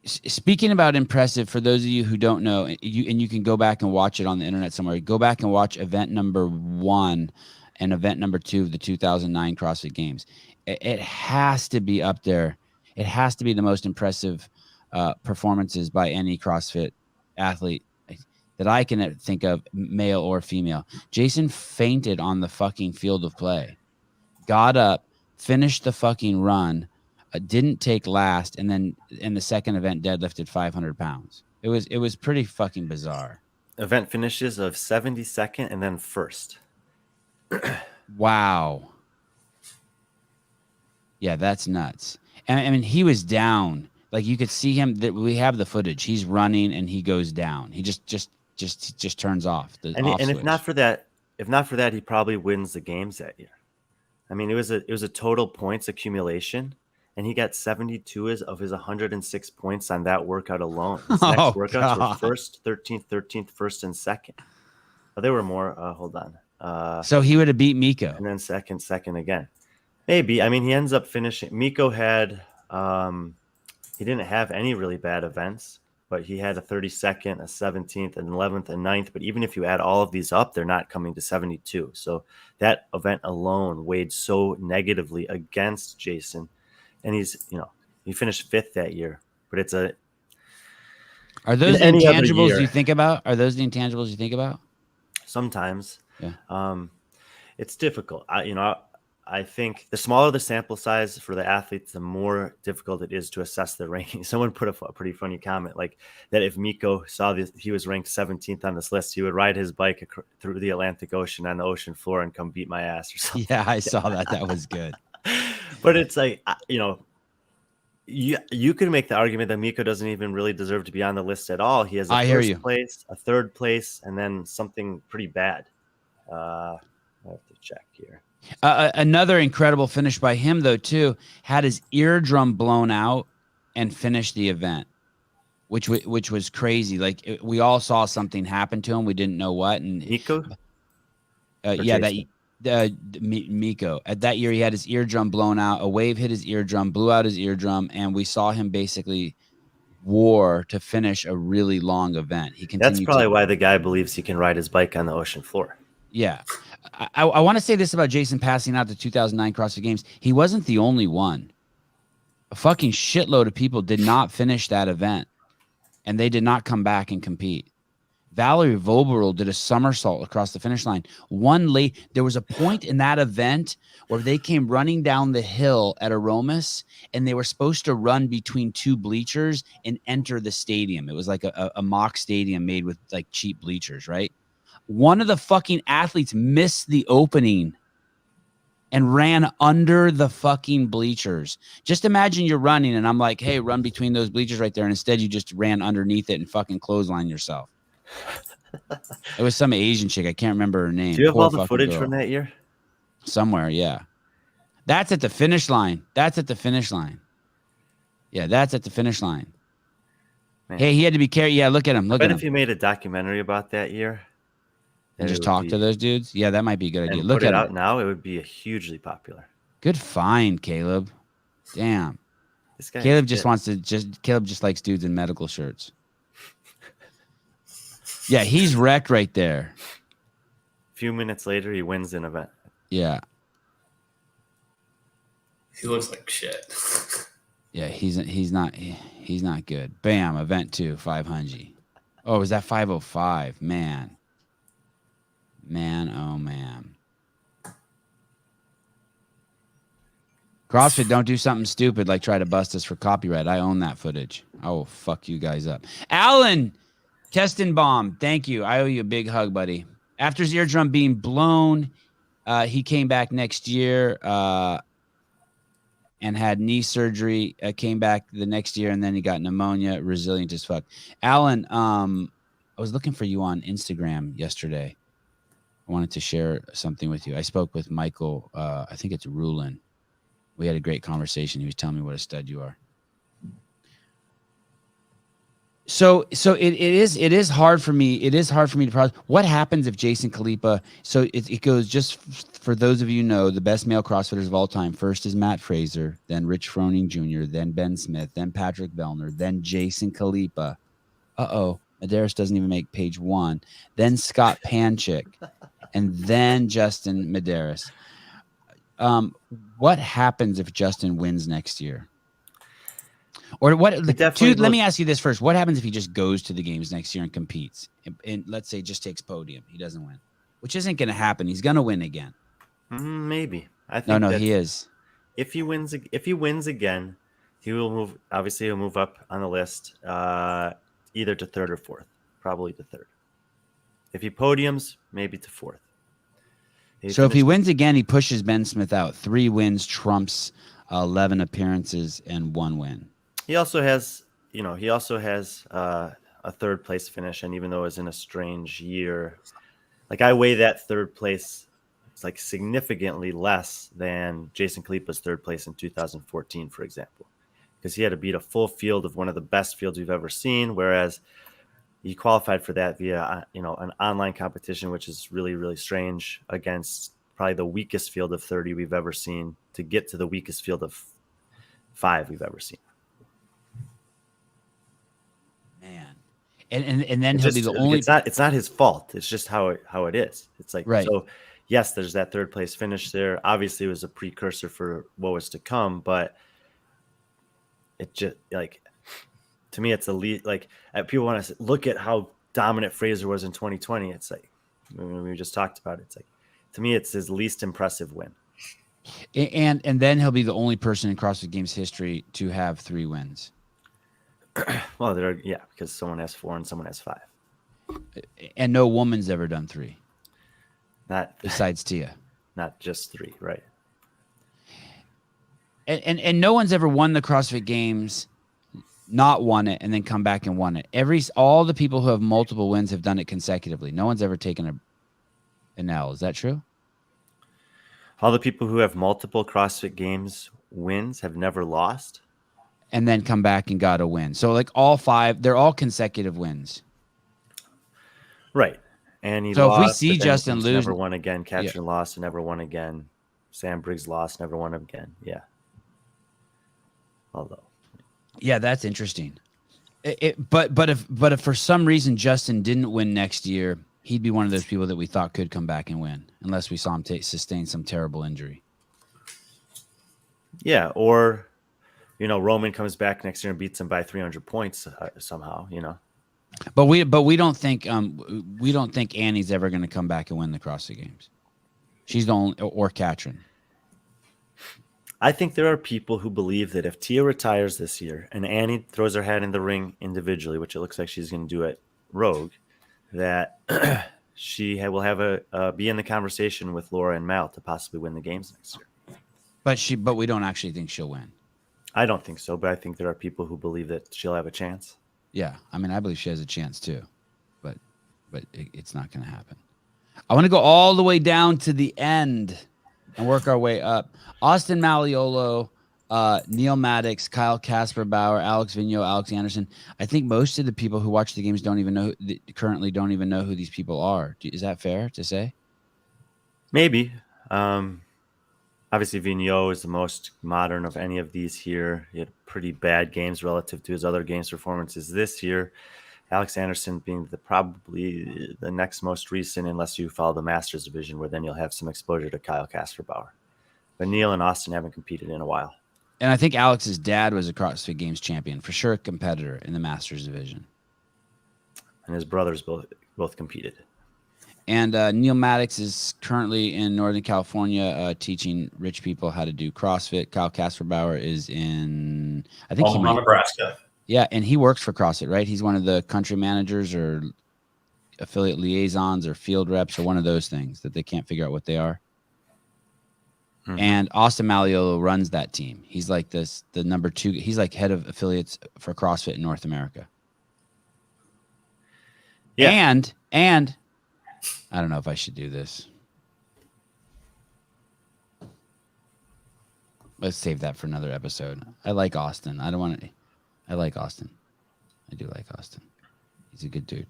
Speaking about impressive, for those of you who don't know, you can go back and watch it on the internet somewhere. Go back and watch event number 1 and event number 2 of the 2009 CrossFit Games. It has to be up there. It has to be the most impressive performances by any CrossFit athlete that I can think of, male or female. Jason fainted on the fucking field of play, got up, finished the fucking run, didn't take last, and then in the second event deadlifted 500 pounds. It was pretty fucking bizarre. Event finishes of 72nd and then 1st. Wow. Yeah, that's nuts. And I mean, he was down. Like you could see him. That we have the footage. He's running and he goes down. He just turns off. And if not for that, he probably wins the games that year. I mean, it was a total points accumulation. and he got 72 of his 106 points on that workout alone. His next workouts were first, 13th, 13th, first, and second. Oh, there were more. Hold on. So he would have beat Miko. And then second again. Maybe. I mean, he ends up finishing. Miko had, he didn't have any really bad events, but he had a 32nd, a 17th, an 11th, and 9th. But even if you add all of these up, they're not coming to 72. So that event alone weighed so negatively against Jason. And he's, he finished 5th that year. But it's a. Are those the intangibles you think about? Are those the intangibles you think about? Sometimes. Yeah. It's difficult. I think the smaller the sample size for the athletes, the more difficult it is to assess their ranking. Someone put a pretty funny comment like that. If Miko saw this, he was ranked 17th on this list, he would ride his bike through the Atlantic Ocean on the ocean floor and come beat my ass or something. Yeah, I saw that. That was good. But it's like, you can make the argument that Miko doesn't even really deserve to be on the list at all. He has a first place, a third place, and then something pretty bad. I have to check here. Another incredible finish by him, though, too, had his eardrum blown out and finished the event, which was crazy. Like, we all saw something happen to him. We didn't know what. And Miko? Miko. At that year, he had his eardrum blown out. A wave hit his eardrum, blew out his eardrum, and we saw him basically war to finish a really long event. He continued. That's probably why the guy believes he can ride his bike on the ocean floor. Yeah. I want to say this about Jason passing out the 2009 CrossFit Games. He wasn't the only one. A fucking shitload of people did not finish that event, and they did not come back and compete. Valerie Voberl did a somersault across the finish line. There was a point in that event where they came running down the hill at Aromas, and they were supposed to run between two bleachers and enter the stadium. It was like a mock stadium made with like cheap bleachers, right? One of the fucking athletes missed the opening and ran under the fucking bleachers. Just imagine you're running and I'm like, hey, run between those bleachers right there. And instead you just ran underneath it and fucking clothesline yourself. It was some Asian chick. I can't remember her name. Do you have all the footage from that year? Somewhere, yeah. That's at the finish line. Yeah, that's at the finish line. Man. Hey, he had to be careful. Yeah, look at him. If you made a documentary about that year. And just talk to those dudes? Yeah, that might be a good idea. Look at it out now. It would be hugely popular. Good find, Caleb. Damn. This guy Caleb just likes dudes in medical shirts. Yeah, he's wrecked right there. A few minutes later, he wins an event. Yeah. He looks like shit. Yeah, he's not good. Bam, event 2, 500. Oh, was that 505? Man, oh man. CrossFit, don't do something stupid like try to bust us for copyright. I own that footage. I will fuck you guys up. Alan Kestenbaum, thank you. I owe you a big hug, buddy. After his eardrum being blown, he came back next year and had knee surgery. Came back the next year, and then he got pneumonia. Resilient as fuck. Alan, I was looking for you on Instagram yesterday. I wanted to share something with you. I spoke with Michael. I think it's Rulin. We had a great conversation. He was telling me what a stud you are. So it is hard for me. It is hard for me to process. What happens if Jason Khalipa? So it goes, just for those of you who know, the best male CrossFitters of all time. First is Matt Fraser, then Rich Froning Jr., then Ben Smith, then Patrick Bellner, then Jason Khalipa. Medeiros doesn't even make page 1. Then Scott Panchik, and then Justin Medeiros. What happens if Justin wins next year? Or what? Let me ask you this first. What happens if he just goes to the games next year and competes, and let's say just takes podium? He doesn't win, which isn't going to happen. He's going to win again. Maybe. I think no, he is. If he wins again, he will move. Obviously, he'll move up on the list, either to 3rd or 4th. Probably to 3rd. If he podiums, maybe to 4th. So if he wins again, he pushes Ben Smith out. 3 wins trumps 11 appearances and 1 win. He also has a 3rd place finish, and even though it was in a strange year, like I weigh that 3rd place It's like significantly less than Jason Khalipa's third place in 2014, for example, because he had to beat a full field of one of the best fields we've ever seen, whereas he qualified for that via, an online competition, which is really, really strange, against probably the weakest field of 30 we've ever seen to get to the weakest field of 5 we've ever seen. Man. And then he'll be the only. It's not his fault. It's just how it is. It's like, right. So yes, there's that third place finish there. Obviously, it was a precursor for what was to come, but it just to me, it's people want to look at how dominant Fraser was in 2020. It's like, we just talked about it. It's like, to me, it's his least impressive win. And then he'll be the only person in CrossFit Games history to have 3 wins. Well, because someone has 4 and someone has 5. And no woman's ever done 3. Not besides Tia. Not just 3, right? And no one's ever won the CrossFit Games, not won it, and then come back and won it. All the people who have multiple wins have done it consecutively. No one's ever taken an L. Is that true? All the people who have multiple CrossFit Games wins have never lost. And then come back and got a win. So like all 5, they're all consecutive wins. Right. And he so lost, if we see Justin lose, never won again. Katrin lost and never won again. Sam Briggs lost, never won again. Yeah. Although. Yeah, that's interesting. But if for some reason Justin didn't win next year, he'd be one of those people that we thought could come back and win, unless we saw him sustain some terrible injury. Yeah, or Roman comes back next year and beats him by 300 points somehow. But we don't think Annie's ever going to come back and win the CrossFit Games. She's the only, or Katrin. I think there are people who believe that if Tia retires this year and Annie throws her hat in the ring individually, which it looks like she's going to do at Rogue, that she will have be in the conversation with Laura and Mal to possibly win the games next year. But we don't actually think she'll win. I don't think so, but I think there are people who believe that she'll have a chance. Yeah, I mean, I believe she has a chance too, but it's not going to happen. I want to go all the way down to the end and work our way up. Austin Malleolo, Neil Maddox, Kyle Kasper-Bauer, Alex Vigneault, Alex Anderson. I think most of the people who watch the games currently don't even know who these people are. Is that fair to say? Maybe. Obviously, Vigneault is the most modern of any of these here. He had pretty bad games relative to his other games performances this year. Alex Anderson being probably the next most recent, unless you follow the Masters division, where then you'll have some exposure to Kyle Kasper-Bauer. But Neil and Austin haven't competed in a while. And I think Alex's dad was a CrossFit Games champion, for sure a competitor in the Masters division. And his brothers both competed. And Neil Maddox is currently in Northern California teaching rich people how to do CrossFit. Kyle Kasper-Bauer is in, I think, Nebraska. Yeah, and he works for CrossFit, right? He's one of the country managers or affiliate liaisons or field reps or one of those things that they can't figure out what they are. Mm-hmm. And Austin Malleolo runs that team. He's like the number 2. He's like head of affiliates for CrossFit in North America. Yeah. And I don't know if I should do this. Let's save that for another episode. I like Austin. I like Austin. I do like Austin. He's a good dude.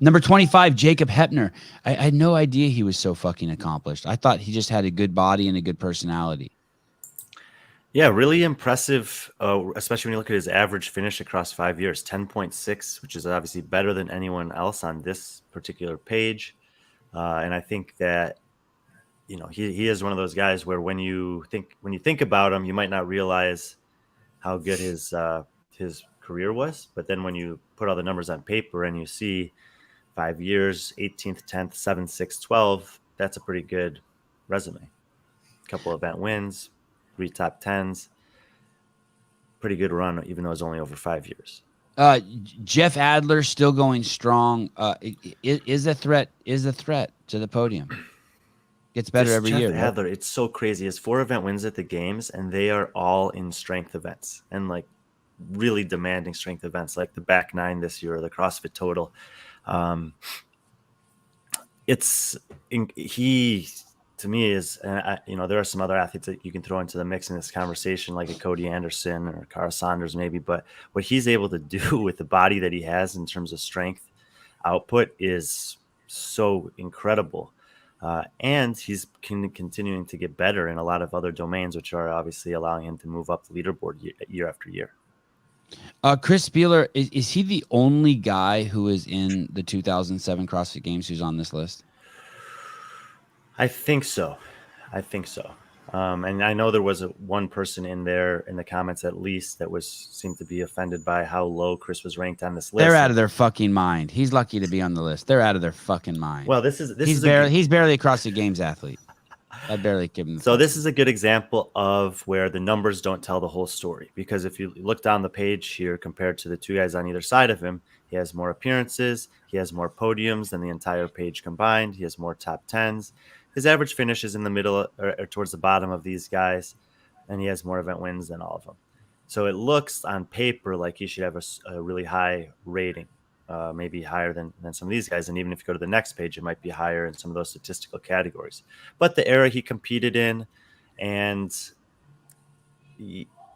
Number 25, Jacob Hepner. I had no idea he was so fucking accomplished. I thought he just had a good body and a good personality. Yeah, really impressive, especially when you look at his average finish across 5 years, 10.6, which is obviously better than anyone else on this particular page. And I think that, he is one of those guys where when you think about him, you might not realize how good his career was. But then when you put all the numbers on paper and you see 5 years, 18th, 10th, 7th, 6th, 12th, that's a pretty good resume. A couple event wins, 3 top 10s, pretty good run, even though it's only over 5 years. Jeff Adler still going strong. Is a threat to the podium. Gets better every year. Jeff Adler, it's so crazy. He has 4 event wins at the games, and they are all in strength events and like really demanding strength events, like the back 9 this year or the CrossFit Total. To to me is, there are some other athletes that you can throw into the mix in this conversation, like a Cody Anderson or Carl Saunders maybe, but what he's able to do with the body that he has in terms of strength output is so incredible. And he's continuing to get better in a lot of other domains, which are obviously allowing him to move up the leaderboard year after year. Chris Spealler, is he the only guy who is in the 2007 CrossFit Games who's on this list? I think so. And I know there was one person in there in the comments at least that seemed to be offended by how low Chris was ranked on this list. They're out of their fucking mind. He's lucky to be on the list. They're out of their fucking mind. Well, he's barely a CrossFit Games athlete. I'd barely give him. So this is a good example of where the numbers don't tell the whole story, because if you look down the page here compared to the two guys on either side of him, he has more appearances, he has more podiums than the entire page combined, he has more top 10s. His average finish is in the middle or towards the bottom of these guys, and he has more event wins than all of them. So it looks on paper like he should have a really high rating, maybe higher than some of these guys. And even if you go to the next page, it might be higher in some of those statistical categories. But the era he competed in, and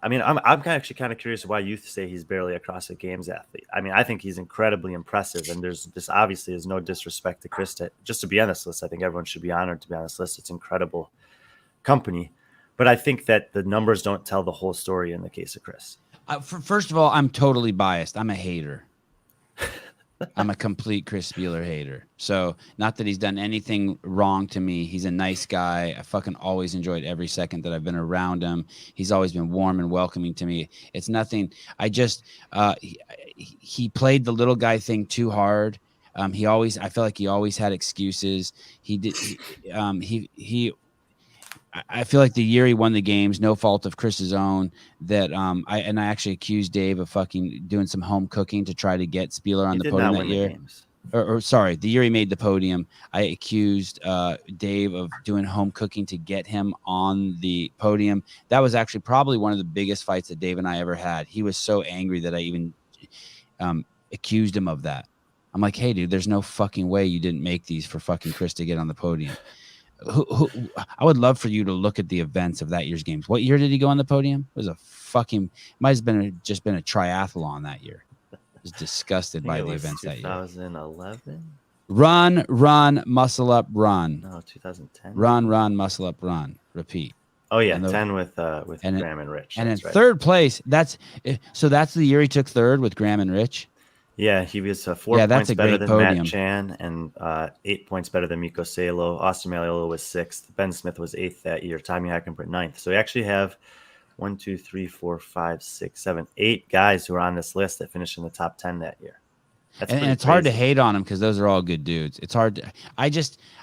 I'm actually kind of curious why you say he's barely a CrossFit Games athlete. I mean, I think he's incredibly impressive, and this obviously is no disrespect to Chris just to be on this list. I think everyone should be honored to be on this list. It's incredible company, but I think that the numbers don't tell the whole story in the case of Chris. First of all, I'm totally biased. I'm a hater. I'm a complete Chris Spealler hater. So not that he's done anything wrong to me. He's a nice guy. I fucking always enjoyed every second that I've been around him. He's always been warm and welcoming to me. It's nothing. I just, he played the little guy thing too hard. I feel like he always had excuses. I feel like the year he won the games, no fault of Chris's own, that I actually accused Dave of fucking doing some home cooking to try to get Spealler on the podium that year. Sorry, the year he made the podium, I accused Dave of doing home cooking to get him on the podium. That was actually probably one of the biggest fights that Dave and I ever had. He was so angry that I even accused him of that. I'm like, hey, dude, there's no fucking way you didn't make these for fucking Chris to get on the podium. I would love for you to look at the events of that year's games. What year did he go on the podium? It was might have been just been a triathlon that year. I was disgusted by the events that year. 2011. Run, muscle up, run. No, 2010. Run, muscle up, run. Repeat. Oh yeah, 10 with Graham and Rich. And in third place, that's the year he took third with Graham and Rich. Yeah, he was 4 points better than podium. Matt Chan and 8 points better than Mikko Salo. Austin Malleolo was 6th. Ben Smith was 8th that year. Tommy Hackenbrook 9th. So we actually have 8 guys who are on this list that finished in the top 10 that year. And it's hard to hate on them because those are all good dudes. It's hard to,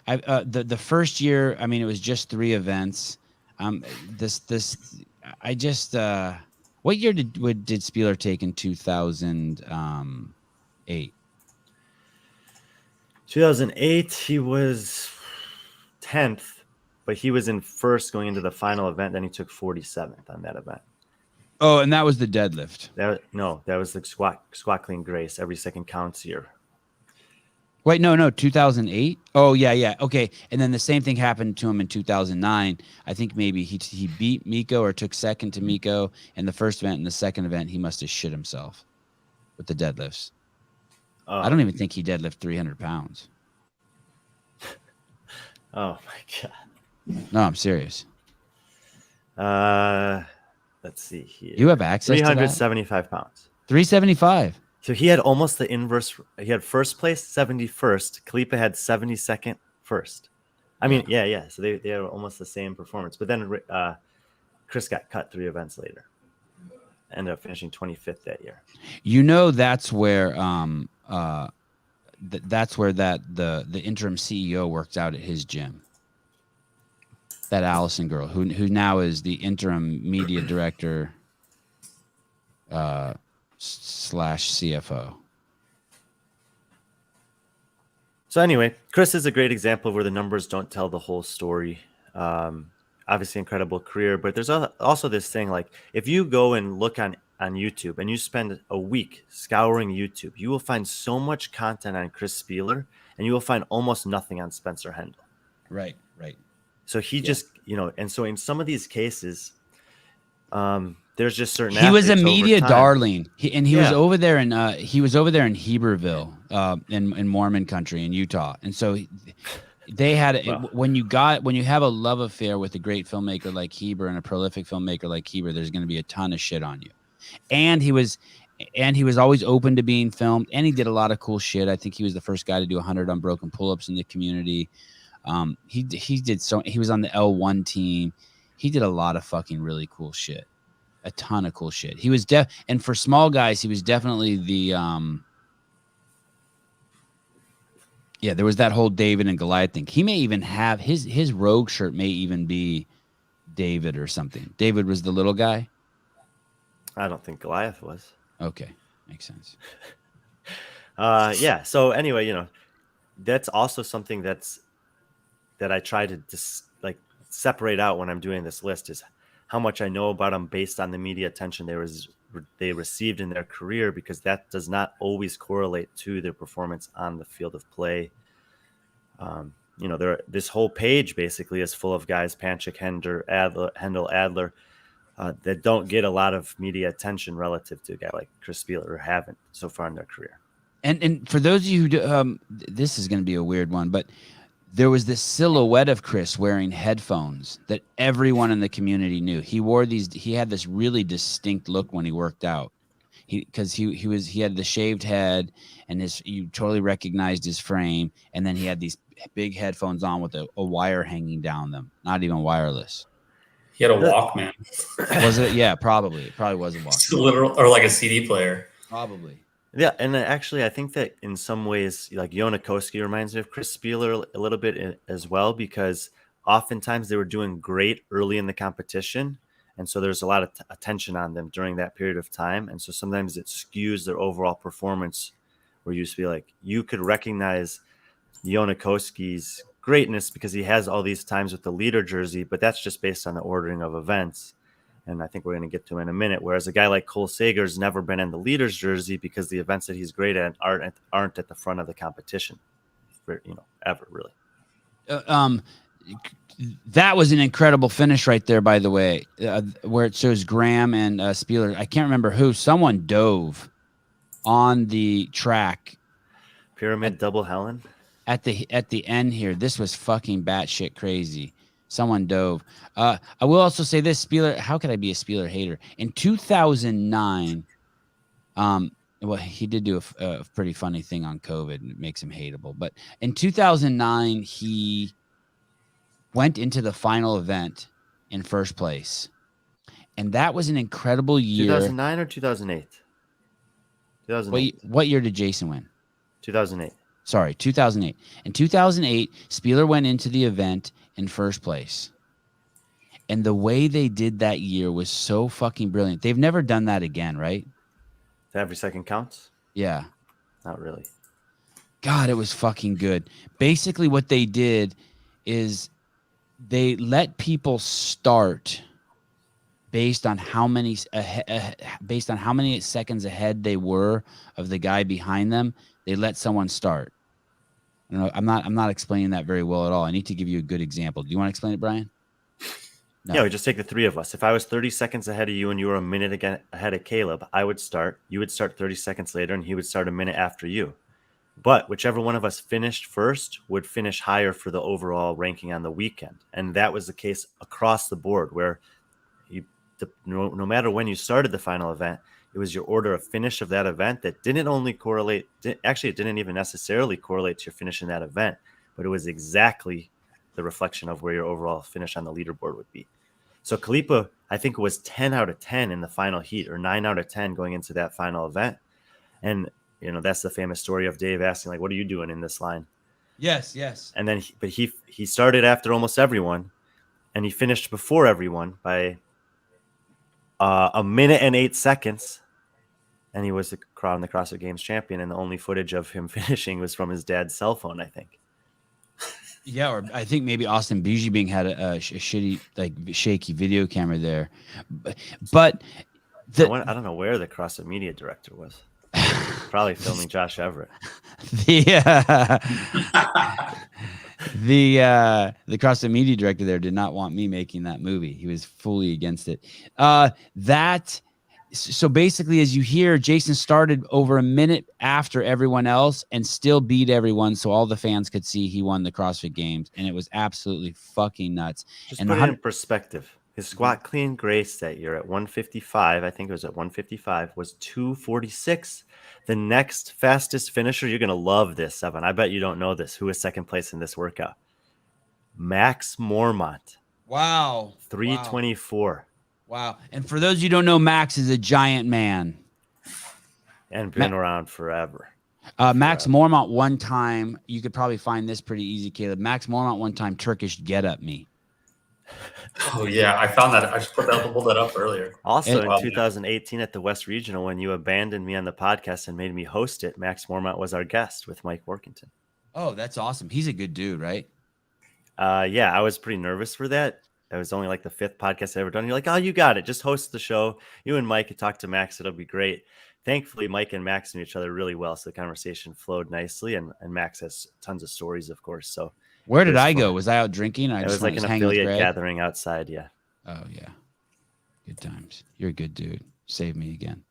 the first year, I mean, it was just 3 events. What year did Spealler take in 2008? 2008, he was 10th, but he was in first going into the final event. Then he took 47th on that event. Oh, and that was the deadlift. That was the squat clean grace. Every second counts here. Wait, no, 2008. Oh, yeah. Okay. And then the same thing happened to him in 2009. I think maybe he beat Mikko or took second to Mikko in the first event. In the second event, he must have shit himself with the deadlifts. I don't even think he deadlifted 300 pounds. Oh my God. No, I'm serious. Let's see here. You have access to that? 375 pounds. 375. So he had almost the inverse. He had first place, 71st. Khalipa had 72nd first. I mean, yeah. So they had almost the same performance. But then Chris got cut 3 events later. Ended up finishing 25th that year. That's where the interim CEO works out at his gym. That Allison girl who now is the interim media director. /CFO. So anyway, Chris is a great example of where the numbers don't tell the whole story. Obviously incredible career, but there's also this thing, like if you go and look on YouTube and you spend a week scouring YouTube, you will find so much content on Chris Spealler and you will find almost nothing on Spencer Hendel. Right. So he just, and so in some of these cases, there's just certain. He was a athletes media over time- darling. He was over there in Heberville, in Mormon country in Utah, and so they had when you have a love affair with a great filmmaker like Heber and a prolific filmmaker like Heber, there's going to be a ton of shit on you. And he was always open to being filmed, and he did a lot of cool shit. I think he was the first guy to do 100 unbroken pull-ups in the community. He was on the L1 team. He did a lot of fucking really cool shit. A ton of cool shit. He was and for small guys, he was definitely the there was that whole David and Goliath thing. He may even have his rogue shirt may even be David or something. David was the little guy. I don't think Goliath was. Okay, makes sense. So anyway, that's also something that I try to separate out when I'm doing this list is how much I know about them based on the media attention they received in their career, because that does not always correlate to their performance on the field of play. This whole page basically is full of guys, Panchik, Hendel, Adler, that don't get a lot of media attention relative to a guy like Chris Spealler, or haven't so far in their career. And for those of you who this is going to be a weird one, but there was this silhouette of Chris wearing headphones that everyone in the community knew. He had this really distinct look when he worked out. He had the shaved head, and you totally recognized his frame. And then he had these big headphones on with a wire hanging down them, not even wireless. He had a Walkman. Was it? Yeah, probably. It probably was a Walkman. Literal, or like a CD player. Probably. Yeah, and actually, I think that in some ways, like Jonakowski reminds me of Chris Spealler a little bit as well, because oftentimes they were doing great early in the competition, and so there's a lot of attention on them during that period of time, and so sometimes it skews their overall performance, where you be like, you could recognize Jonakowski's greatness because he has all these times with the leader jersey, but that's just based on the ordering of events. And I think we're going to get to in a minute. Whereas a guy like Cole Sager's never been in the leader's jersey because the events that he's great at aren't at the front of the competition, ever really. That was an incredible finish right there, by the way, where it shows Graham and Spealler. I can't remember who. Someone dove on the track. Pyramid double Helen. At the end here, this was fucking batshit crazy. Someone dove. I will also say this, Spealler. How could I be a Spealler hater? In 2009, he did do a pretty funny thing on COVID, and it makes him hateable. But in 2009, he went into the final event in first place, and that was an incredible year. 2009 or 2008? 2008. What year did Jason win? 2008. Sorry, 2008. In 2008, Spealler went into the event in first place. And the way they did that year was so fucking brilliant. They've never done that again, right? Every second counts? Yeah. Not really. God, it was fucking good. Basically, what they did is they let people start based on how many seconds ahead they were of the guy behind them. They let someone start. I'm not explaining that very well at all. I need to give you a good example. Do you want to explain it, Brian? No. Yeah, we just take the three of us. If I was 30 seconds ahead of you and you were a minute ahead of Caleb, I would start. You would start 30 seconds later, and he would start a minute after you. But whichever one of us finished first would finish higher for the overall ranking on the weekend. And that was the case across the board, where no matter when you started the final event, it was your order of finish of that event that didn't only correlate. Actually, it didn't even necessarily correlate to your finish in that event, but it was exactly the reflection of where your overall finish on the leaderboard would be. So Khalipa, I think, was 10 out of 10 in the final heat, or 9 out of 10 going into that final event. And, that's the famous story of Dave asking, like, what are you doing in this line? Yes. And then, he started after almost everyone, and he finished before everyone by a minute and 8 seconds. And he was the CrossFit Games champion, and the only footage of him finishing was from his dad's cell phone, I think. Yeah, or I think maybe Austin Bujibing had a shitty, shaky video camera there. But I don't know where the CrossFit media director was. Probably filming Josh Everett. The CrossFit media director there did not want me making that movie. He was fully against it. So basically, as you hear, Jason started over a minute after everyone else and still beat everyone, so all the fans could see he won the CrossFit Games, and it was absolutely fucking nuts. Just and put it in perspective. His squat clean grace that year at 155, I think it was at 155, was 246. The next fastest finisher, you're going to love this, Sevan. I bet you don't know this. Who was second place in this workout? Max Mormont. Wow. 324. Wow. And for those you don't know, Max is a giant man. And been around forever. Max Mormont one time, you could probably find this pretty easy, Caleb. Max Mormont one time Turkish get up me. Oh yeah, I found that. I just pulled that up earlier. Also in 2018 at the West Regional, when you abandoned me on the podcast and made me host it, Max Mormont was our guest with Mike Workington. Oh, that's awesome. He's a good dude, right? Yeah, I was pretty nervous for that. It was only like the 5th podcast I ever done. You're like, oh, you got it. Just host the show. You and Mike could talk to Max. It'll be great. Thankfully, Mike and Max knew each other really well, so the conversation flowed nicely. And Max has tons of stories, of course. So where did I go? Was I out drinking? It was like an affiliate gathering outside. Yeah. Oh yeah, good times. You're a good dude. Save me again.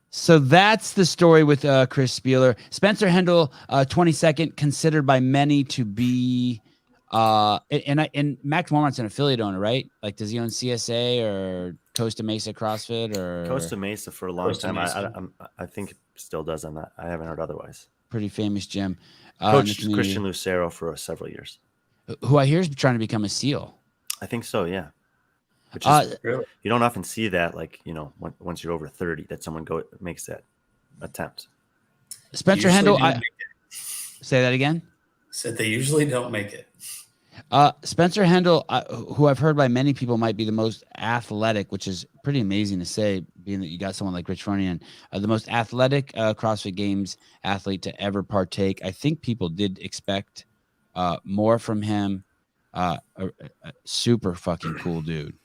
So that's the story with Chris Spealler. Spencer Hendel, 22nd, considered by many to be. And Max Mormont's an affiliate owner, right? Like, does he own CSA or Costa Mesa CrossFit or Costa Mesa for a long time? I think it still does. I haven't heard otherwise. Pretty famous gym. Coached Christian Lucero for several years. Who I hear is trying to become a SEAL. I think so, yeah. Which is, you don't often see that, like, you know, once you're over 30, that someone makes that attempt. Spencer Hendel, say that again. Said they usually don't make it. Spencer Hendel, who I've heard by many people might be the most athletic, which is pretty amazing to say, being that you got someone like Rich Froning, the most athletic CrossFit Games athlete to ever partake. I think people did expect more from him. A super fucking cool dude.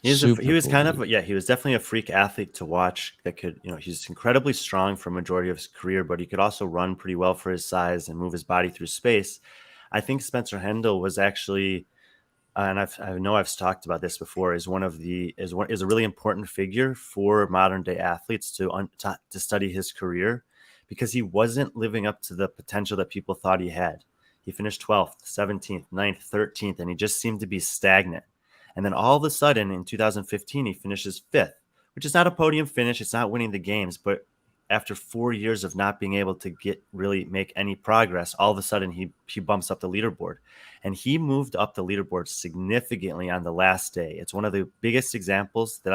He was definitely a freak athlete to watch that could, you know, he's incredibly strong for a majority of his career, but he could also run pretty well for his size and move his body through space. I think Spencer Hendel was actually, and I know I've talked about this before, is a really important figure for modern day athletes to study his career, because he wasn't living up to the potential that people thought he had. He finished 12th, 17th, 9th, 13th, and he just seemed to be stagnant. And then all of a sudden in 2015, he finishes 5th, which is not a podium finish. It's not winning the games, but after 4 years of not being able to really make any progress, all of a sudden he bumps up the leaderboard, and he moved up the leaderboard significantly on the last day. It's one of the biggest examples that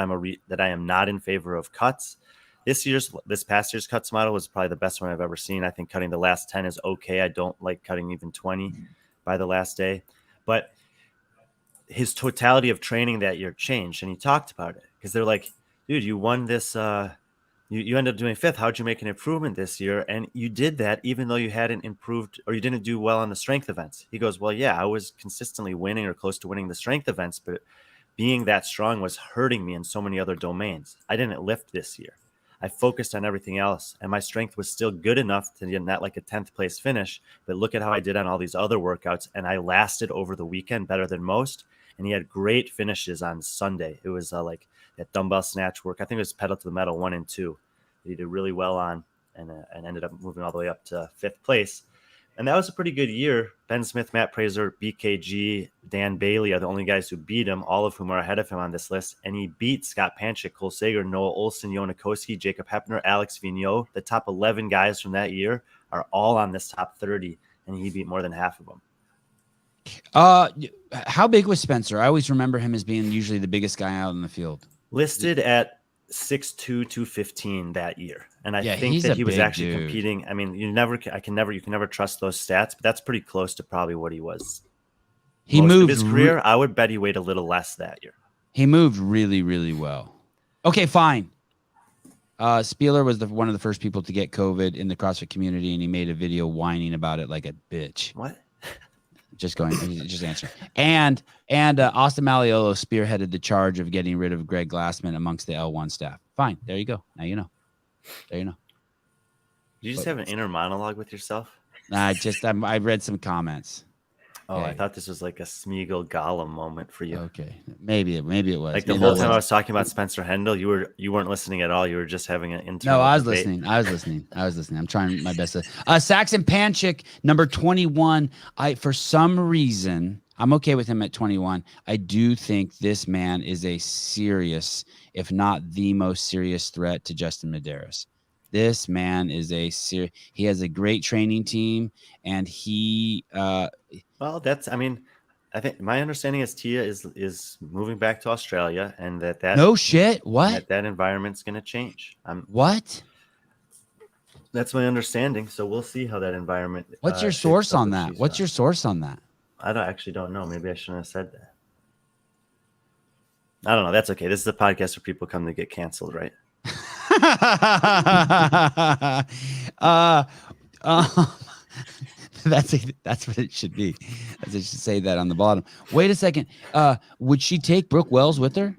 I am not in favor of cuts. This past year's cuts model was probably the best one I've ever seen. I think cutting the last 10 is okay. I don't like cutting even 20 by the last day, but his totality of training that year changed, and he talked about it, because they're like, dude, you won this, you ended up doing 5th. How'd you make an improvement this year? And you did that even though you hadn't improved, or you didn't do well on the strength events. He goes, well, yeah, I was consistently winning or close to winning the strength events, but being that strong was hurting me in so many other domains. I didn't lift this year. I focused on everything else, and my strength was still good enough to get not like a 10th place finish, but look at how I did on all these other workouts, and I lasted over the weekend better than most. And he had great finishes on Sunday. It was like that dumbbell snatch work. I think it was pedal to the metal 1 and 2. He did really well on, and ended up moving all the way up to 5th place. And that was a pretty good year. Ben Smith, Matt Fraser, BKG, Dan Bailey are the only guys who beat him, all of whom are ahead of him on this list. And he beat Scott Panchik, Cole Sager, Noah Olson, Yona Koski, Jacob Hepner, Alex Vigneault. The top 11 guys from that year are all on this top 30, and he beat more than half of them. How big was Spencer? I always remember him as being usually the biggest guy out in the field. Listed at 6'2", 215 that year, and I think that he was actually competing. I mean, you can never trust those stats, but that's pretty close to probably what he was. He moved his career. I would bet he weighed a little less that year. He moved really, really well. Okay, fine. Spealler was one of the first people to get COVID in the CrossFit community, and he made a video whining about it like a bitch. What? Just answering. And Austin Malleolo spearheaded the charge of getting rid of Greg Glassman amongst the L1 staff. Fine. There you go. Now you know. There you know. You just have an inner monologue with yourself? I read some comments. Oh, Okay. I thought this was like a Smeagol Gollum moment for you. Okay, maybe it was. Like the whole time I was talking about Spencer Hendel, you weren't listening at all. You were just having an internal. No, I was debate. listening. I was listening. I'm trying my best. Saxon Panchik, number 21. For some reason, I'm okay with him at 21. I do think this man is a serious, if not the most serious threat to Justin Medeiros. This man is he has a great training team, and he Well, I think my understanding is Tia is moving back to Australia, and that no shit. What? that environment's going to change. What? That's my understanding. So we'll see how that environment. What's your source on that? What's your source on that? I don't know. Maybe I shouldn't have said that. I don't know. That's okay. This is a podcast where people come to get canceled, right? That's what it should be. It should say that on the bottom. Wait a second. Would she take Brooke Wells with her?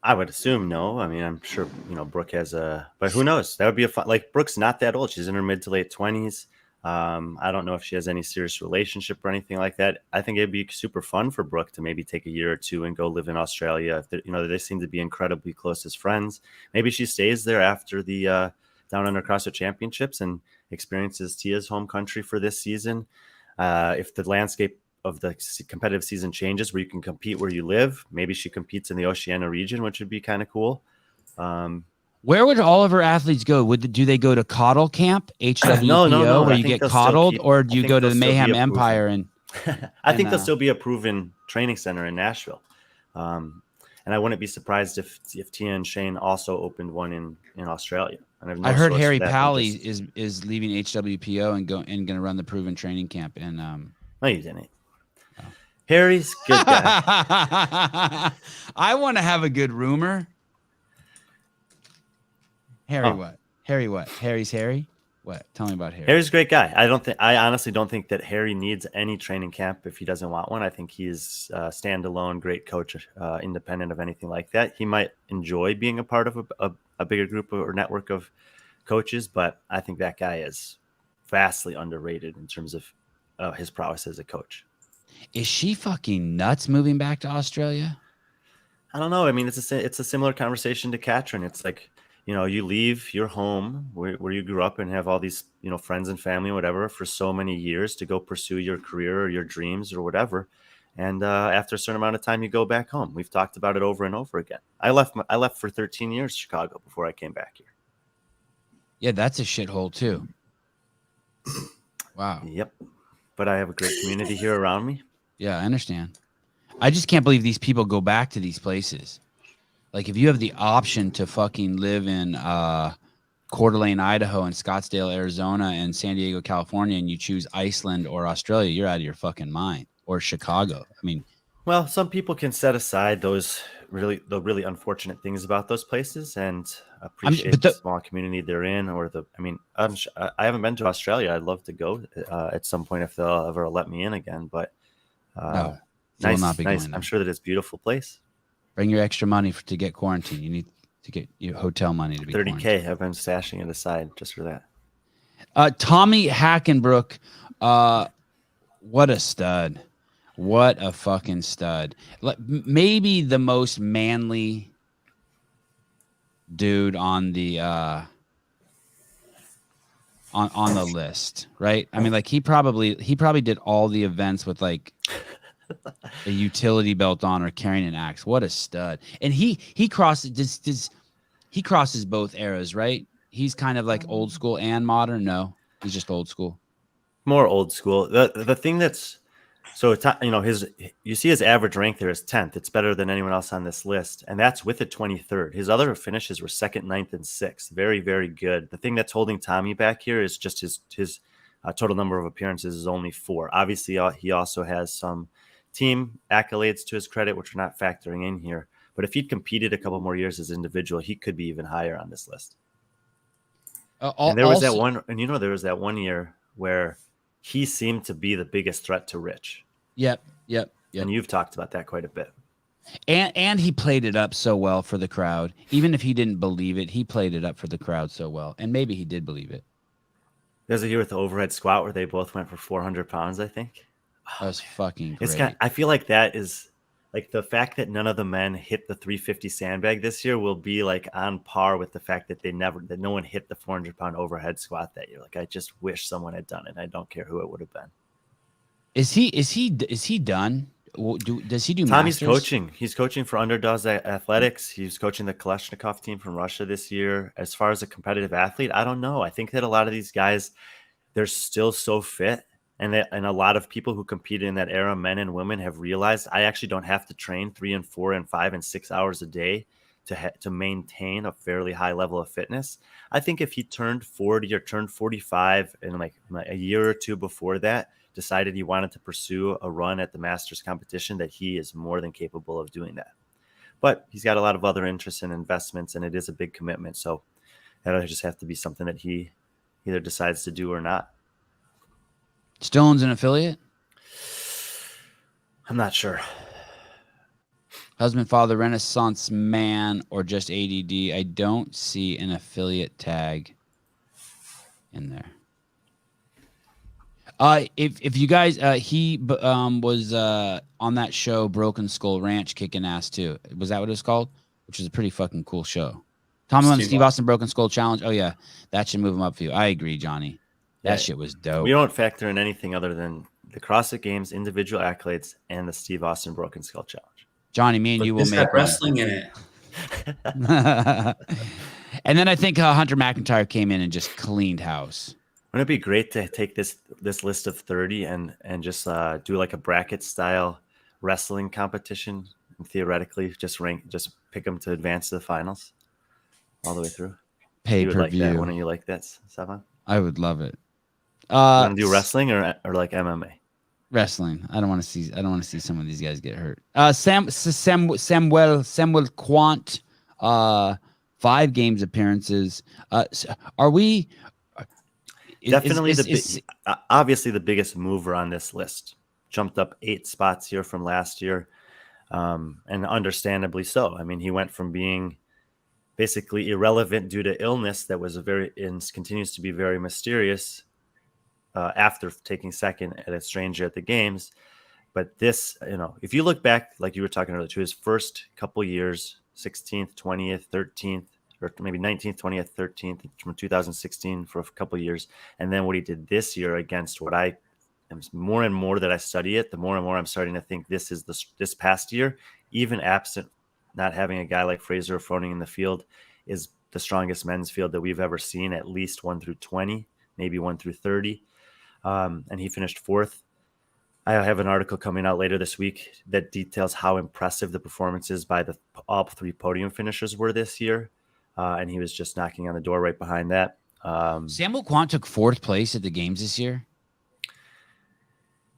I would assume no. I mean, I'm sure Brooke has but who knows? That would be a fun. Like Brooke's not that old. She's in her mid to late 20s. I don't know if she has any serious relationship or anything like that. I think it'd be super fun for Brooke to maybe take a year or two and go live in Australia. They seem to be incredibly close as friends. Maybe she stays there after the Down Under CrossFit Championships and experiences Tia's home country for this season. If the landscape of the competitive season changes where you can compete where you live, maybe she competes in the Oceania region, which would be kind of cool. Where would all of her athletes go? Do they go to Coddle Camp, HWPO, no. where you get coddled, or do you go to the Mayhem Empire? I think there'll still be a proven training center in Nashville. And I wouldn't be surprised if Tia and Shane also opened one in Australia. And I heard Harry Pally is leaving HWPO and going to run the proven training camp. And no, you didn't. Oh. Harry's good guy. I want to have a good rumor. Harry what? Harry's Harry? What? Tell me about Harry. Harry's a great guy. I honestly don't think that Harry needs any training camp if he doesn't want one. I think he's a standalone, great coach, independent of anything like that. He might enjoy being a part of a bigger group or network of coaches, but I think that guy is vastly underrated in terms of his prowess as a coach. Is she fucking nuts moving back to Australia? I don't know. I mean, it's a similar conversation to Katrin. It's like, you leave your home where you grew up and have all these, friends and family, whatever, for so many years to go pursue your career or your dreams or whatever. And after a certain amount of time, you go back home. We've talked about it over and over again. I left for 13 years Chicago before I came back here. Yeah, that's a shithole too. Wow. Yep. But I have a great community here around me. Yeah, I understand. I just can't believe these people go back to these places. Like, if you have the option to fucking live in Coeur d'Alene, Idaho, and Scottsdale, Arizona, and San Diego, California, and you choose Iceland or Australia, you're out of your fucking mind. Or Chicago. I mean, well, some people can set aside the really unfortunate things about those places and appreciate the small community they're in. I haven't been to Australia. I'd love to go at some point if they'll ever let me in again. But no, nice. I'm sure that it's a beautiful place. Bring your extra money to get quarantined. You need to get your hotel money to be $30K. I've been stashing it aside just for that. Tommy Hackenbrook, what a stud. What a fucking stud. Maybe the most manly dude on the on the list, right? I mean, like he probably did all the events with like a utility belt on or carrying an axe. What a stud. And he crosses he crosses both eras, right? He's kind of like old school and modern. No, he's just old school. More old school. The thing that's so you see his average rank there is 10th. It's better than anyone else on this list, and that's with a 23rd. His other finishes were 2nd, 9th, and 6th. Very, very good. The thing that's holding Tommy back here is just his total number of appearances is only 4. Obviously, he also has some team accolades to his credit, which are not factoring in here. But if he'd competed a couple more years as an individual, he could be even higher on this list. And there was that one year where he seemed to be the biggest threat to Rich. Yep. And you've talked about that quite a bit. And he played it up so well for the crowd. Even if he didn't believe it, he played it up for the crowd so well. And maybe he did believe it. There's a year with the overhead squat where they both went for 400 pounds, I think. That was fucking It's great. I feel like that is like the fact that none of the men hit the 350 sandbag this year will be like on par with the fact that that no one hit the 400-pound overhead squat that year. Like, I just wish someone had done it. I don't care who it would have been. Is he done? Does he do Tommy's masters? coaching. He's coaching for Underdogs Athletics. He's coaching the Kalashnikov team from Russia this year. As far as a competitive athlete, I don't know. I think that a lot of these guys, they're still so fit. And a lot of people who competed in that era, men and women, have realized I actually don't have to train 3 and 4 and 5 and 6 hours a day to maintain a fairly high level of fitness. I think if he turned 40 or turned 45 and like a year or two before that, decided he wanted to pursue a run at the Masters competition, that he is more than capable of doing that. But he's got a lot of other interests and investments, and it is a big commitment. So that'll just have to be something that he either decides to do or not. Stone's an affiliate? I'm not sure. Husband, father, Renaissance man, or just ADD? I don't see an affiliate tag in there. If you guys, he was on that show, Broken Skull Ranch, kicking ass too. Was that what it was called? Which is a pretty fucking cool show. Steve Austin Broken Skull Challenge. Oh yeah, that should move him up for you. I agree, Johnny. That shit was dope. We don't factor in anything other than the CrossFit Games, individual accolades, and the Steve Austin Broken Skull Challenge. Johnny, me and you will make wrestling in it. And then I think Hunter McIntyre came in and just cleaned house. Wouldn't it be great to take this list of 30 and just do like a bracket style wrestling competition, and theoretically just pick them to advance to the finals all the way through? Pay per like view. that. Wouldn't you like that, Sevan? I would love it. You want to do wrestling or like MMA? Wrestling. I don't want to see some of these guys get hurt. Samuel Kwant, 5 games appearances. Are we? Definitely obviously the biggest mover on this list. Jumped up 8 spots here from last year, and understandably so. I mean, he went from being basically irrelevant due to illness that was continues to be very mysterious after taking second at a stranger at the games. But this, if you look back, like you were talking earlier, to his first couple years, 16th, 20th, 13th, or maybe 19th, 20th, 13th from 2016 for a couple of years. And then what he did this year against what I am more and more that I study it, the more and more I'm starting to think this past year, even absent not having a guy like Fraser or Froning in the field, is the strongest men's field that we've ever seen, at least 1 through 20, maybe 1 through 30. And he finished 4th. I have an article coming out later this week that details how impressive the performances by all 3 podium finishers were this year. And he was just knocking on the door right behind that. Samuel Kwant took 4th place at the games this year.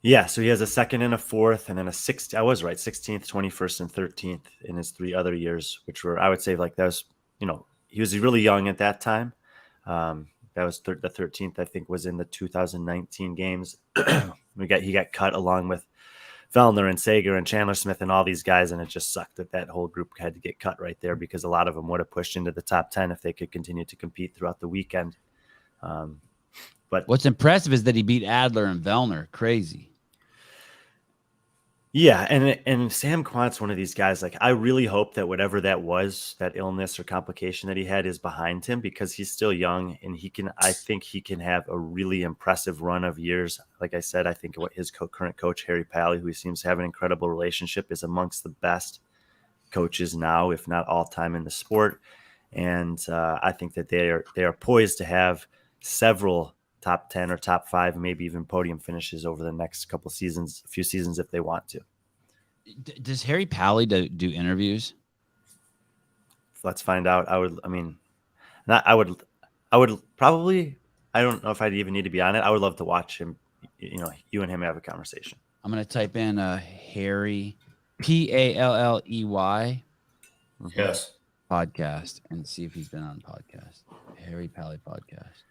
Yeah, so he has a 2nd and a 4th, and then a 6th. I was right, 16th, 21st, and 13th in his 3 other years, which were, I would say, like that was, he was really young at that time. That was the 13th, I think, was in the 2019 games. He got cut along with Fellner and Sager and Chandler Smith and all these guys, and it just sucked that whole group had to get cut right there, because a lot of them would have pushed into the top 10 if they could continue to compete throughout the weekend. But what's impressive is that he beat Adler and Vellner. Crazy. Yeah, and Sam Kwant's one of these guys, like, I really hope that whatever that was, that illness or complication that he had, is behind him, because he's still young, and I think he can have a really impressive run of years. Like I said, I think what his current coach, Harry Pally, who he seems to have an incredible relationship, is amongst the best coaches now, if not all time, in the sport. And I think that they are poised to have several top 10 or top 5, maybe even podium finishes over the next few seasons if they want to. Does Harry Pally do interviews? Let's find out. I would probably, I don't know if I'd even need to be on it. I would love to watch him, you and him have a conversation. I'm going to type in Harry, Palley. Yes. Podcast, and see if he's been on podcast. Harry Pally podcast.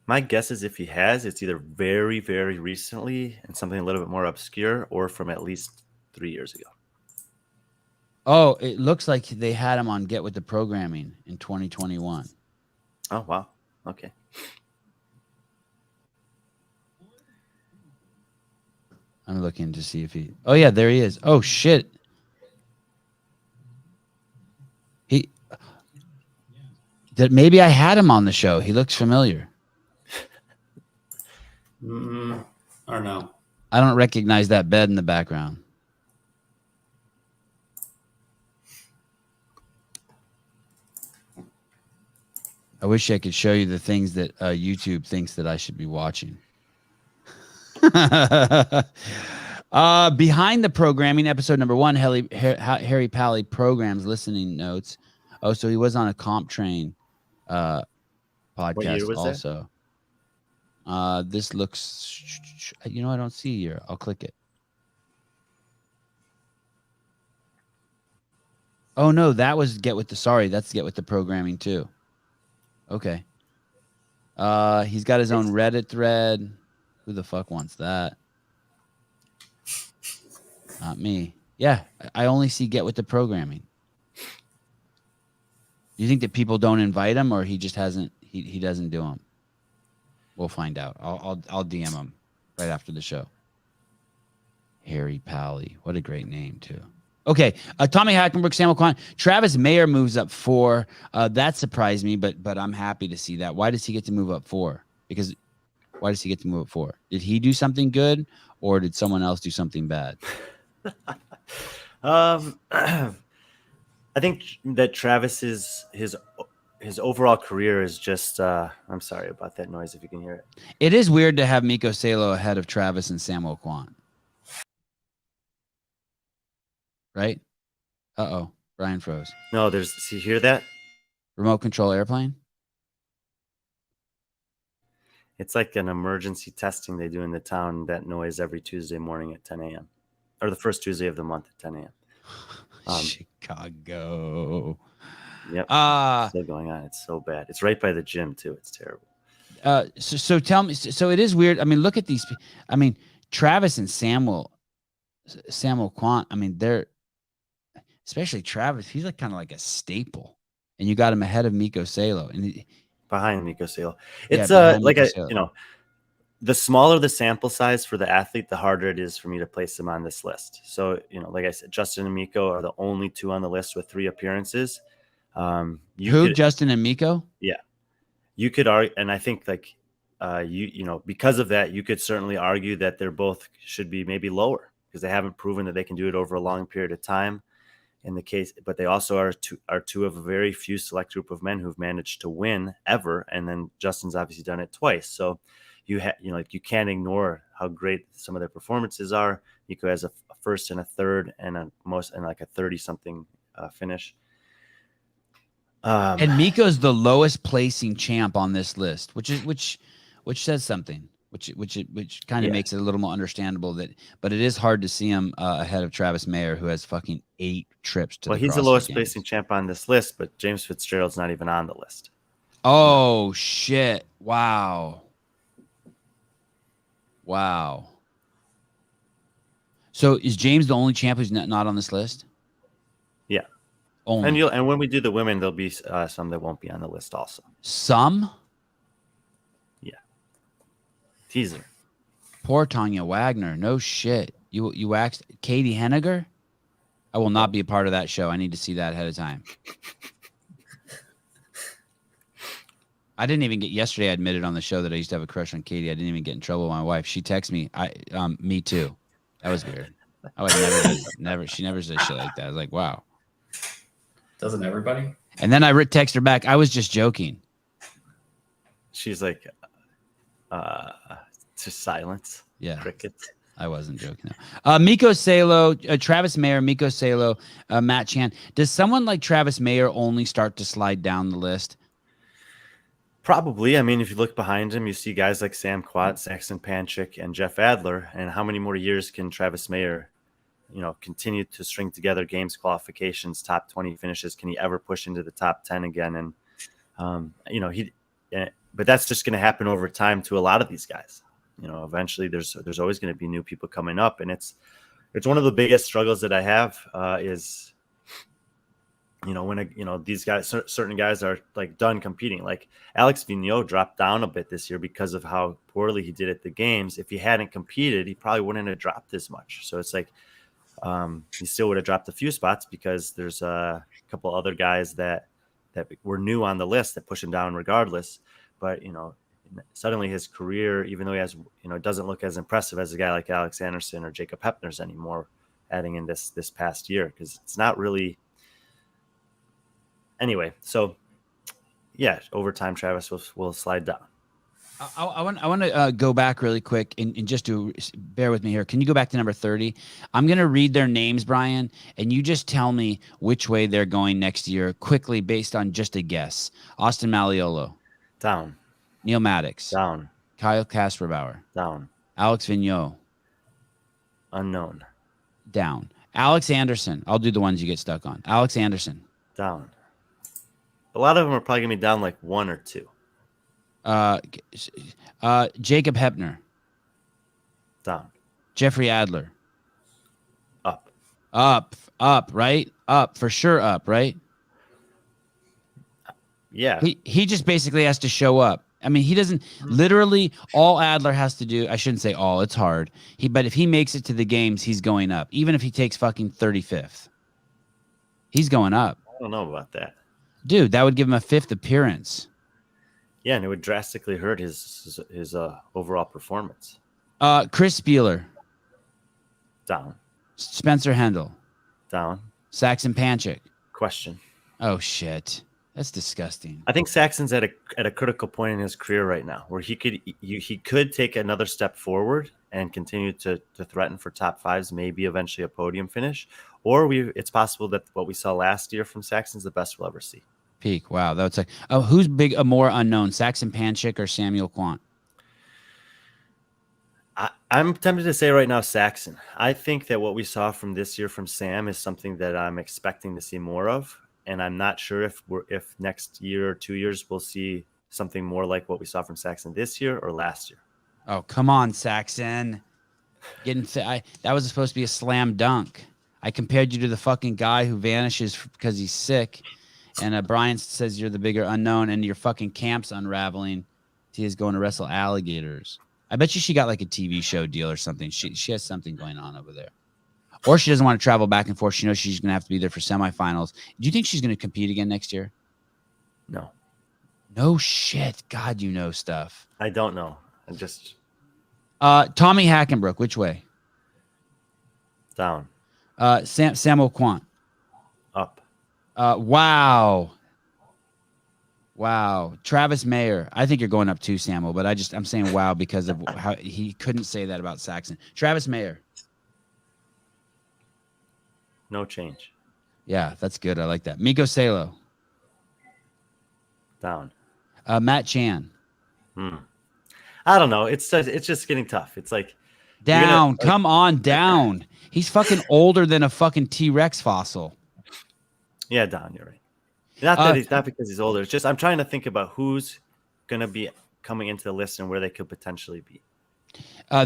My guess is if he has, it's either very, very recently and something a little bit more obscure, or from at least 3 years ago. Oh, it looks like they had him on Get With The Programming in 2021. Oh, wow. Okay. I'm looking to see if he. Oh yeah, there he is. Oh shit. Maybe I had him on the show. He looks familiar. I don't know. I don't recognize that bed in the background. I wish I could show you the things that YouTube thinks that I should be watching. Behind the programming, episode number 1, Harry Pally programs listening notes. Oh, so he was on a comp train podcast also. This looks, I don't see here. I'll click it. Oh no, that was that's Get With the Programming too. Okay. He's got his own Reddit thread. Who the fuck wants that? Not me. Yeah, I only see Get With the Programming. Do you think that people don't invite him, or he just hasn't? He doesn't do them. We'll find out. I'll DM him right after the show. Harry Pally, what a great name too. Okay, Tommy Hackenbrook, Samuel Kwant, Travis Mayer moves up 4. That surprised me, but I'm happy to see that. Why does he get to move up 4? Why does he get to move up 4? Did he do something good, or did someone else do something bad? I think that Travis's his overall career is just. I'm sorry about that noise if you can hear it. It is weird to have Miko Salo ahead of Travis and Samuel Kwant. Right? Uh-oh. Brian froze. No, you hear that? Remote control airplane? It's like an emergency testing they do in the town, that noise every Tuesday morning at 10 a.m. Or the first Tuesday of the month at 10 a.m. Chicago. Yep. Still going on. It's so bad. It's right by the gym, too. It's terrible. So tell me, so it is weird. I mean, look at these. I mean, Travis and Samuel Kwant, I mean, they're, especially Travis, he's like kind of like a staple. And you got him ahead of Miko Salo. And behind Miko Salo. It's the smaller the sample size for the athlete, the harder it is for me to place them on this list. So, like I said, Justin and Miko are the only 2 on the list with 3 appearances. Justin and Miko? Yeah. You could argue, and I think because of that, you could certainly argue that they're both should be maybe lower because they haven't proven that they can do it over a long period of time. In the case, but they also are two of a very few select group of men who've managed to win ever, and then Justin's obviously done it twice. So you can't ignore how great some of their performances are. Miko has a first and a third and like a 30-something finish. And Miko's the lowest placing champ on this list, which says something. Which kind of makes it a little more understandable but it is hard to see him ahead of Travis Mayer, who has fucking 8 trips to. Well, he's the lowest placing champ on this list, but James Fitzgerald's not even on the list. Oh shit! Wow. So is James the only champ who's not on this list? Yeah. Only. And when we do the women, there'll be some that won't be on the list also. Some. Teaser. Poor Tanya Wagner. No shit. You waxed Katie Henniger? I will not be a part of that show. I need to see that ahead of time. I didn't even get yesterday. I admitted on the show that I used to have a crush on Katie. I didn't even get in trouble with my wife. She texted me. Me too. That was weird. I would never. She never said shit like that. I was like, wow. Doesn't everybody? And then I text her back. I was just joking. She's like, to silence. Yeah. Crickets. I wasn't joking. Miko Salo, Travis Mayer, Miko Salo, Matt Chan. Does someone like Travis Mayer only start to slide down the list? Probably. I mean, if you look behind him, you see guys like Sam Kwant, Saxon Panchik, and Jeff Adler. And how many more years can Travis Mayer, continue to string together games qualifications, top 20 finishes? Can he ever push into the top 10 again? And, but that's just going to happen over time to a lot of these guys. Eventually there's always going to be new people coming up. And it's one of the biggest struggles that I have is when these guys, certain guys are like done competing. Like Alex Vigneault dropped down a bit this year because of how poorly he did at the games. If he hadn't competed, he probably wouldn't have dropped as much. So it's like he still would have dropped a few spots because there's a couple other guys that were new on the list that push him down regardless. But suddenly his career, even though he has doesn't look as impressive as a guy like Alex Anderson or Jacob Hepner's anymore, adding in this past year, because it's not really. Anyway, so yeah, over time, Travis will slide down. I want to go back really quick and just to bear with me here. Can you go back to number 30? I'm going to read their names, Brian, and you just tell me which way they're going next year quickly based on just a guess. Austin Malleolo. Down. Neil Maddox. Down. Kyle Kasperbauer. Down. Alex Vigneault. Unknown. Down. Alex Anderson. I'll do the ones you get stuck on. Alex Anderson. Down. A lot of them are probably going to be down like 1 or 2. Jacob Hepner. Down. Jeffrey Adler. Up. Up, right? Up, for sure up, right? Yeah. He just basically has to show up. I mean, he doesn't literally all Adler has to do. I shouldn't say all, it's hard. But if he makes it to the games, he's going up. Even if he takes fucking 35th, he's going up. I don't know about that. Dude, that would give him a 5th appearance. Yeah, and it would drastically hurt his overall performance. Chris Spealler. Down. Spencer Hendel. Down. Saxon Panchik. Question. Oh shit. That's disgusting. I think Saxon's at a critical point in his career right now where he could take another step forward and continue to threaten for top 5s, maybe eventually a podium finish, or it's possible that what we saw last year from Saxon's the best we'll ever see. Peak. Wow. That's like, who's a more unknown, Saxon Panchik or Samuel Kwant? I'm tempted to say right now Saxon. I think that what we saw from this year from Sam is something that I'm expecting to see more of. And I'm not sure if next year or 2 years we'll see something more like what we saw from Saxon this year or last year. Oh, come on, Saxon. That was supposed to be a slam dunk. I compared you to the fucking guy who vanishes because he's sick. And Brian says you're the bigger unknown and your fucking camp's unraveling. Tia's going to wrestle alligators. I bet you she got like a TV show deal or something. She has something going on over there. Or she doesn't want to travel back and forth. She knows she's going to have to be there for semifinals. Do you think she's going to compete again next year? No. No shit. God, you know stuff. I don't know. I just... Tommy Hackenbrook, which way? Down. Samuel Kwant. Up. Wow. Travis Mayer. I think you're going up too, Samuel, but I'm saying wow because of how he couldn't say that about Saxon. Travis Mayer. No change. Yeah, that's good. I like that. Miko Salo. Down. Matt Chan. I don't know. It's just getting tough. It's like down. Come on, down. He's fucking older than a fucking T-Rex fossil. Yeah, down. You're right. Not because he's older. It's just I'm trying to think about who's gonna be coming into the list and where they could potentially be.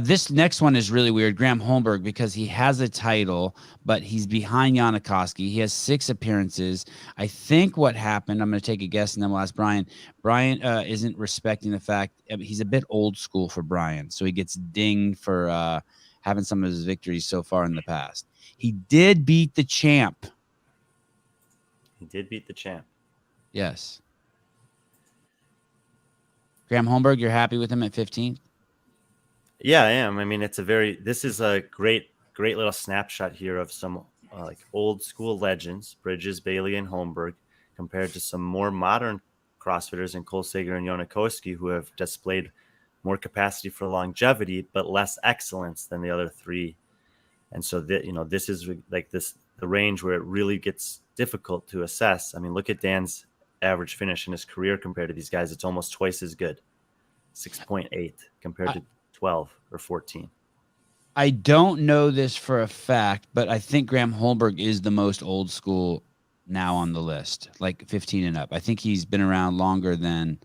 This next one is really weird. Graham Holmberg, because he has a title, but he's behind Janikowski. He has 6 appearances. I think what happened, I'm going to take a guess and then we'll ask Brian. Brian isn't respecting the fact he's a bit old school for Brian, so he gets dinged for having some of his victories so far in the past. He did beat the champ. Yes. Graham Holmberg, you're happy with him at 15th? Yeah, I am. I mean, this is a great little snapshot here of some like old school legends, Bridges, Bailey, and Holmberg, compared to some more modern CrossFitters in Cole Sager and Janikowski, who have displayed more capacity for longevity, but less excellence than the other 3. And so this is like the range where it really gets difficult to assess. I mean, look at Dan's average finish in his career compared to these guys. It's almost twice as good, 6.8 compared to 12 or 14. I don't know this for a fact, but I think Graham Holmberg is the most old school now on the list, like 15 and up. I think he's been around longer than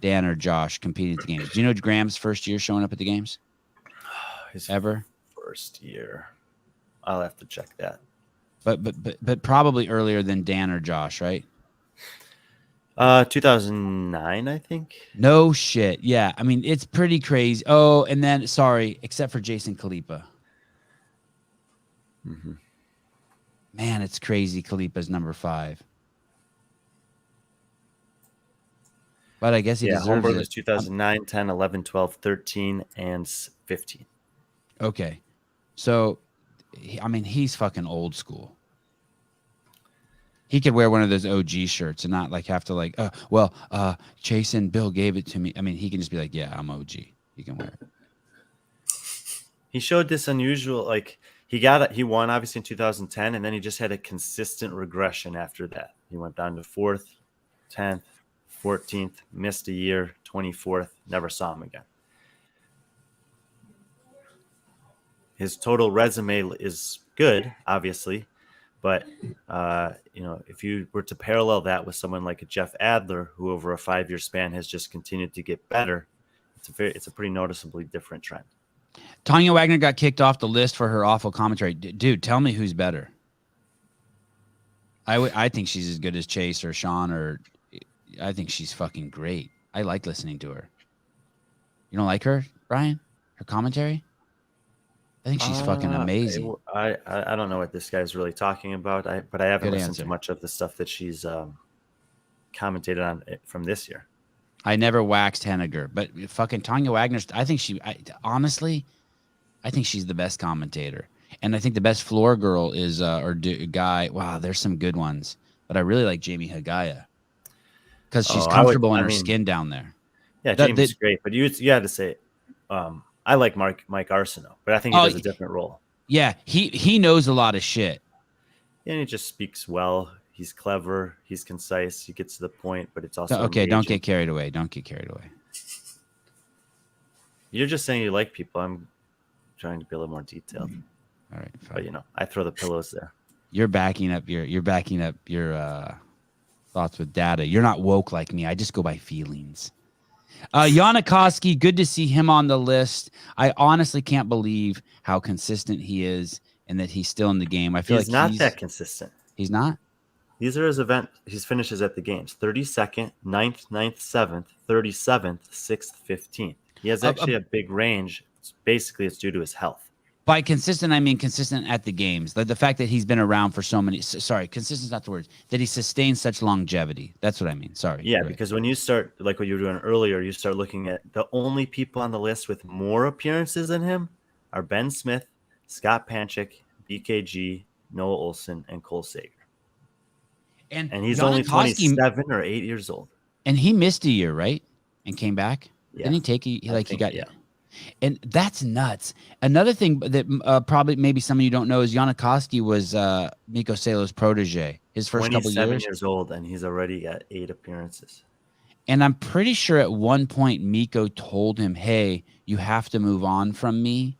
Dan or Josh competing at the games. Do you know Graham's first year showing up at the games? His Ever? First year. I'll have to check that. but probably earlier than Dan or Josh, right? 2009, I think. No shit. Yeah, I mean it's pretty crazy. Oh, and then sorry, except for Jason Khalipa. Mm-hmm. Man, it's crazy. Khalipa's number 5. But I guess he deserves Holmberg it. was 2009, 10, 11, 12, 13, and 15. Okay. So, I mean, he's fucking old school. He could wear one of those OG shirts and not like have to like, Chase and Bill gave it to me. I mean, he can just be like, yeah, I'm OG. He can wear it. He showed this unusual, like he won obviously in 2010, and then he just had a consistent regression after that. He went down to 4th, 10th, 14th, missed a year, 24th, never saw him again. His total resume is good, obviously, but if you were to parallel that with someone like a Jeff Adler, who over a 5-year span has just continued to get better, it's a pretty noticeably different trend. Tanya Wagner got kicked off the list for her awful commentary. Dude, tell me who's better. I think she's as good as Chase or Sean, or I think she's fucking great. I like listening to her. You don't like her, Brian? Her commentary? I think she's fucking amazing. I don't know what this guy's really talking about, but I haven't listened to much of the stuff that she's commentated on from this year. I never waxed Henniger, but fucking Tanya Wagner, honestly, I think she's the best commentator. And I think the best floor girl is, guy. Wow, there's some good ones. But I really like Jamie Hagaya because she's comfortable in her skin down there. Yeah, Jamie's great. But you had to say, I like Mike Arsenault, but I think he does a different role. Yeah, he knows a lot of shit. And he just speaks well. He's clever. He's concise. He gets to the point, but it's also okay. Don't get carried away. You're just saying you like people. I'm trying to be a little more detailed. All right, fine. But I throw the pillows there. You're backing up your thoughts with data. You're not woke like me. I just go by feelings. Yanikoski, good to see him on the list. I honestly can't believe how consistent he is and that he's still in the game. I feel he's not that consistent. He's not? These are his finishes at the games. 32nd, 9th, 7th, 37th, 6th, 15th. He has actually a big range. Basically, it's due to his health. By consistent, I mean consistent at the games. The fact that he's been around for so many... Sorry, consistent's not the word. That he sustains such longevity. That's what I mean. Sorry. Yeah, because when you start, like what you were doing earlier, you start looking at the only people on the list with more appearances than him are Ben Smith, Scott Panchik, BKG, Noah Olson, and Cole Sager. And he's only 27 or 8 years old. And he missed a year, right? And came back? Yeah. Didn't he take he got... Yeah. And that's nuts. Another thing that probably maybe some of you don't know is Yanikoski was Mikko Salo's protege. His first couple years. 27 years old, and he's already got 8 appearances. And I'm pretty sure at one point Mikko told him, "Hey, you have to move on from me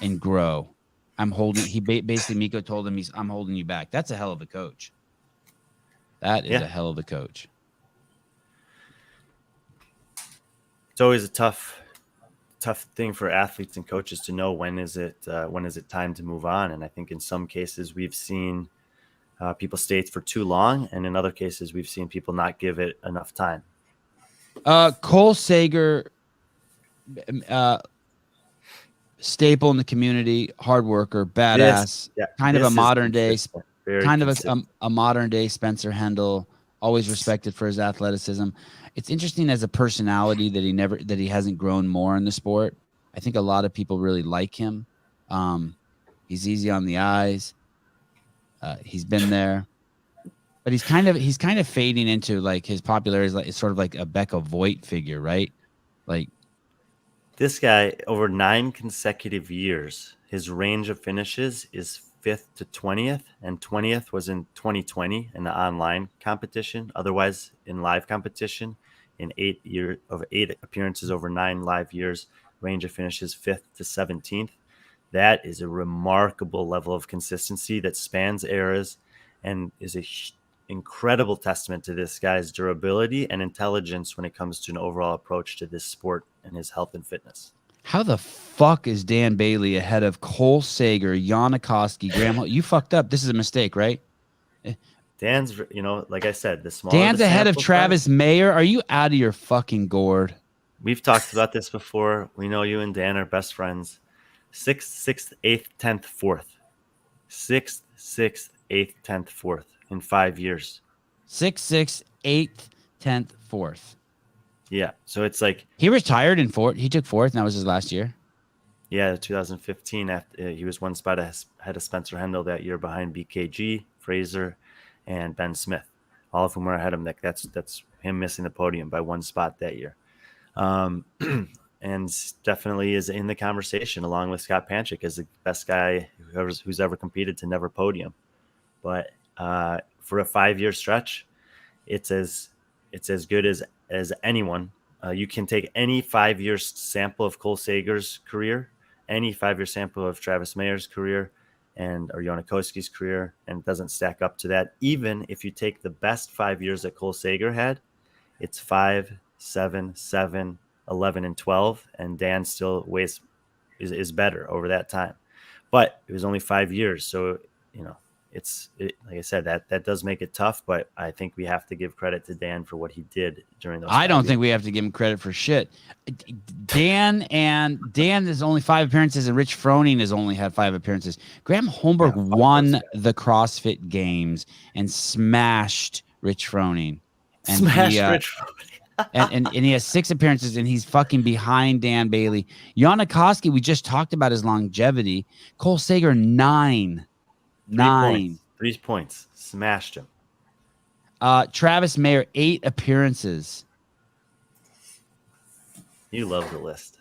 and grow. I'm holding." Basically Mikko told him, "I'm holding you back." That's a hell of a coach. That is a hell of a coach. It's always a tough thing for athletes and coaches to know when is it time to move on. And I think in some cases we've seen people stay for too long, and in other cases we've seen people not give it enough time. Cole Sager, staple in the community, hard worker, badass, kind of a modern day Spencer Hendel, always respected for his athleticism. It's interesting as a personality that he hasn't grown more in the sport. I think a lot of people really like him. He's easy on the eyes. He's been there, but he's kind of fading into like his popularity is like it's sort of like a Becca Voigt figure, right? Like this guy over 9 consecutive years, his range of finishes is 5th to 20th, and 20th was in 2020 in the online competition. Otherwise, in live competition, in 8 appearances over 9 live years, range of finishes 5th to 17th. That is a remarkable level of consistency that spans eras and is an incredible testament to this guy's durability and intelligence when it comes to an overall approach to this sport and his health and fitness. How the fuck is Dan Bailey ahead of Cole Sager, Yanikoski, Graham? You fucked up. This is a mistake, right? Dan's, like I said, the smaller Dan's the ahead of sample Travis size- Mayer. Are you out of your fucking gourd? We've talked about this before. We know you and Dan are best friends. 6th, 6th, 8th, 10th, 4th. 6th, 6th, 8th, 10th, 4th in 5 years. 6th, 6th, 8th, 10th, 4th. Yeah. So it's like He retired in fourth. He took fourth, and that was his last year. Yeah, 2015. After he was one spot ahead of Spencer Hendel that year, behind BKG, Fraser, and Ben Smith. All of whom were ahead of him. That's him missing the podium by one spot that year, and definitely is in the conversation along with Scott Panchik as the best guy who's ever competed to never podium. But for a 5-year stretch, it's as good as anyone. You can take any 5-year sample of Cole Sager's career, any 5-year sample of Travis Mayer's career, or Yanikoski's career, and it doesn't stack up to that. Even if you take the best 5 years that Cole Sager had, it's 5, 7, 7, 11, and 12, and Dan still is better over that time. But it was only 5 years, so like I said, that does make it tough, but I think we have to give credit to Dan for what he did during those. I don't think we have to give him credit for shit. Dan has only 5 appearances, and Rich Froning has only had 5 appearances. Graham Holmberg won the CrossFit Games and smashed Rich Froning. And Rich Froning. and he has 6 appearances, and he's fucking behind Dan Bailey. Yanikoski, we just talked about his longevity. Cole Sager, 9. 3 points. Smashed him. Travis Mayer, 8 appearances. You love the list.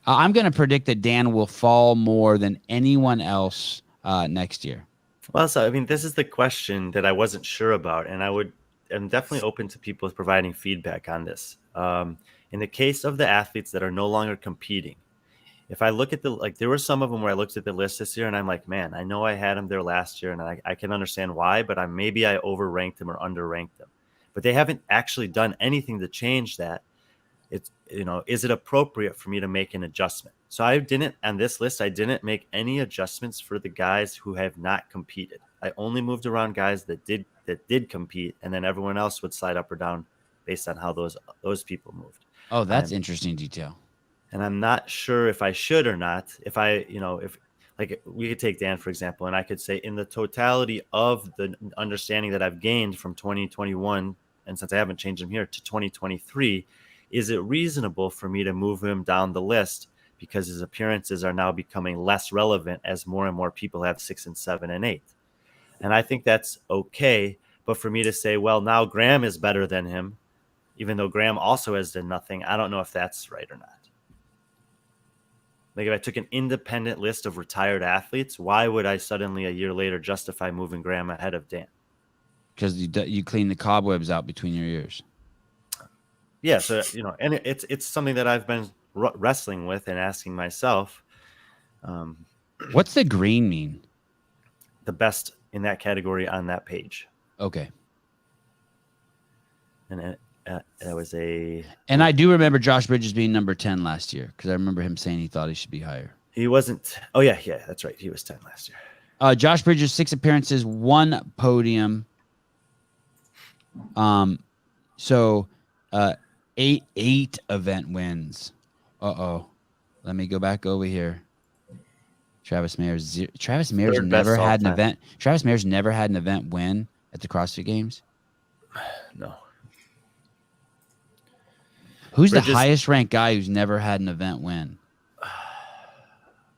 I'm going to predict that Dan will fall more than anyone else next year. Well, so this is the question that I wasn't sure about, and I'm definitely open to people providing feedback on this. In the case of the athletes that are no longer competing, if I look at there were some of them where I looked at the list this year and I'm like, man, I know I had them there last year and I can understand why, but maybe I overranked them or underranked them. But they haven't actually done anything to change that. It's, is it appropriate for me to make an adjustment? So on this list, I didn't make any adjustments for the guys who have not competed. I only moved around guys that did compete, and then everyone else would slide up or down based on how those people moved. Oh, that's interesting detail. And I'm not sure if I should or not. If we could take Dan, for example, and I could say in the totality of the understanding that I've gained from 2021, and since I haven't changed him here, to 2023, is it reasonable for me to move him down the list because his appearances are now becoming less relevant as more and more people have 6 and 7 and 8? And I think that's okay. But for me to say, well, now Graham is better than him, even though Graham also has done nothing, I don't know if that's right or not. Like if I took an independent list of retired athletes, why would I suddenly a year later justify moving Graham ahead of Dan? Because you clean the cobwebs out between your ears. Yeah, so and it's something that I've been wrestling with and asking myself. What's the green mean? The best in that category on that page. Okay. And that was a. And I do remember Josh Bridges being number 10 last year because I remember him saying he thought he should be higher. He wasn't. Oh yeah, that's right. He was 10 last year. Josh Bridges, 6 appearances, 1 podium. So 8 event wins. Let me go back over here. Travis Mayer's never had an event. Travis Mayer's never had an event win at the CrossFit Games. No. Who's the highest ranked guy who's never had an event win?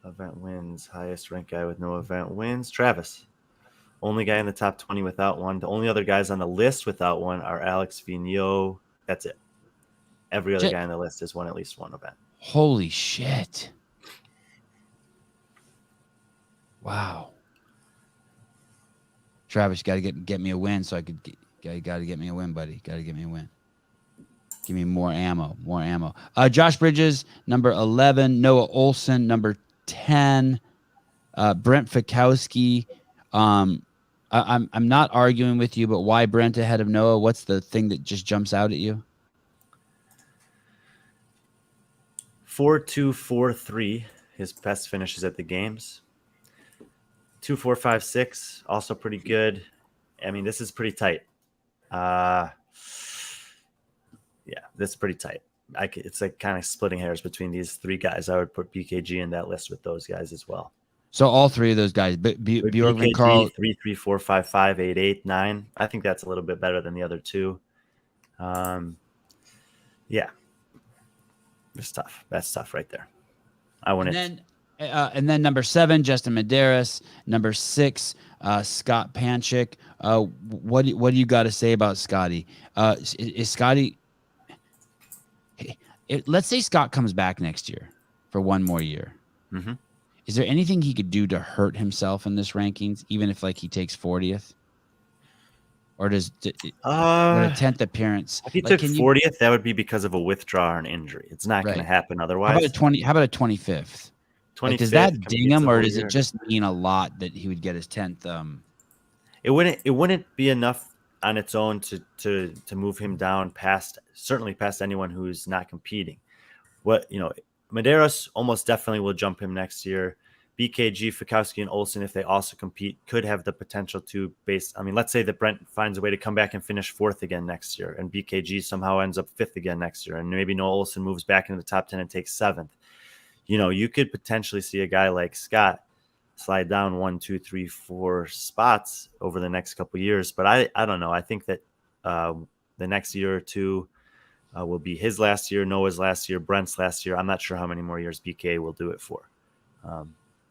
Event wins. Highest ranked guy with no event wins. Travis. Only guy in the top 20 without one. The only other guys on the list without one are Alex Vigneault. That's it. Every other guy on the list has won at least one event. Holy shit. Wow. Travis, got to get me a win so I could got to get me a win, buddy. Got to get me a win. Give me more ammo. Josh Bridges, number 11. Noah Olson, number 10. Brent Fikowski. I'm not arguing with you, but why Brent ahead of Noah? What's the thing that just jumps out at you? 4.243, his best finishes at the games. 2.456, also pretty good. I mean, this is pretty tight. Yeah, this is pretty tight. It's like kind of splitting hairs between these three guys. I would put BKG in that list with those guys as well. So all three of those guys, Bjorkman, Carl, 3, 3, 4, 5, 5, 8, 8, 9. I think that's a little bit better than the other two. Yeah, it's tough. That's tough right there. I want it. And then number 7, Justin Medeiros. Number 6, Scott Panchik. What do you got to say about Scotty? Is Scotty? Let's say Scott comes back next year for one more year. Mm-hmm. Is there anything he could do to hurt himself in this rankings, even if like he takes 40th? Or does a 10th appearance? If he took 40th, that would be because of a withdrawal or an injury. It's not going to happen otherwise. How about a 25th? Like, does that ding him, or does it just mean a lot that he would get his 10th? It wouldn't be enough on its own to move him down certainly past anyone who's not competing. Medeiros almost definitely will jump him next year. BKG, Fikowski, and Olsen, if they also compete, could have the potential to let's say that Brent finds a way to come back and finish 4th again next year, and BKG somehow ends up 5th again next year, and maybe Noah Olsen moves back into the top 10 and takes 7th. You could potentially see a guy like Scott slide down 1, 2, 3, 4 spots over the next couple of years. But I don't know. I think that the next year or two will be his last year, Noah's last year, Brent's last year. I'm not sure how many more years BK will do it for.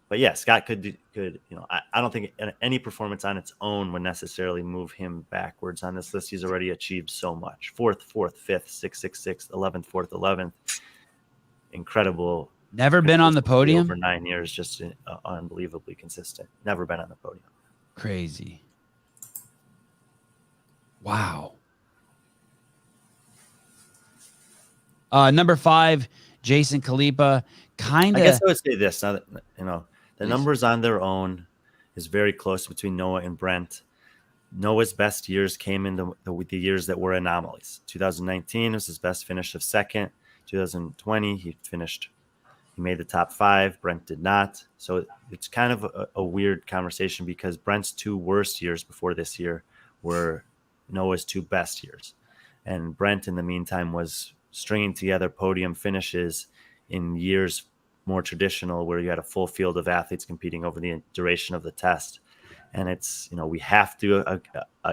But yeah, Scott could. I don't think any performance on its own would necessarily move him backwards on this list. He's already achieved so much. 4th, 5th, 6th, 6th, 11th, 4th, 11th. Incredible. Never been on the podium over 9 years, just unbelievably consistent. Never been on the podium. Crazy. Wow. Number 5, Jason Khalipa. I guess I would say this. Now that, the numbers on their own is very close between Noah and Brent. Noah's best years came in the years that were anomalies. 2019 was his best finish of 2nd. 2020 he made the top 5. Brent did not. So it's kind of a weird conversation because Brent's 2 worst years before this year were Noah's 2 best years. And Brent, in the meantime, was stringing together podium finishes in years more traditional where you had a full field of athletes competing over the duration of the test. And it's, we have to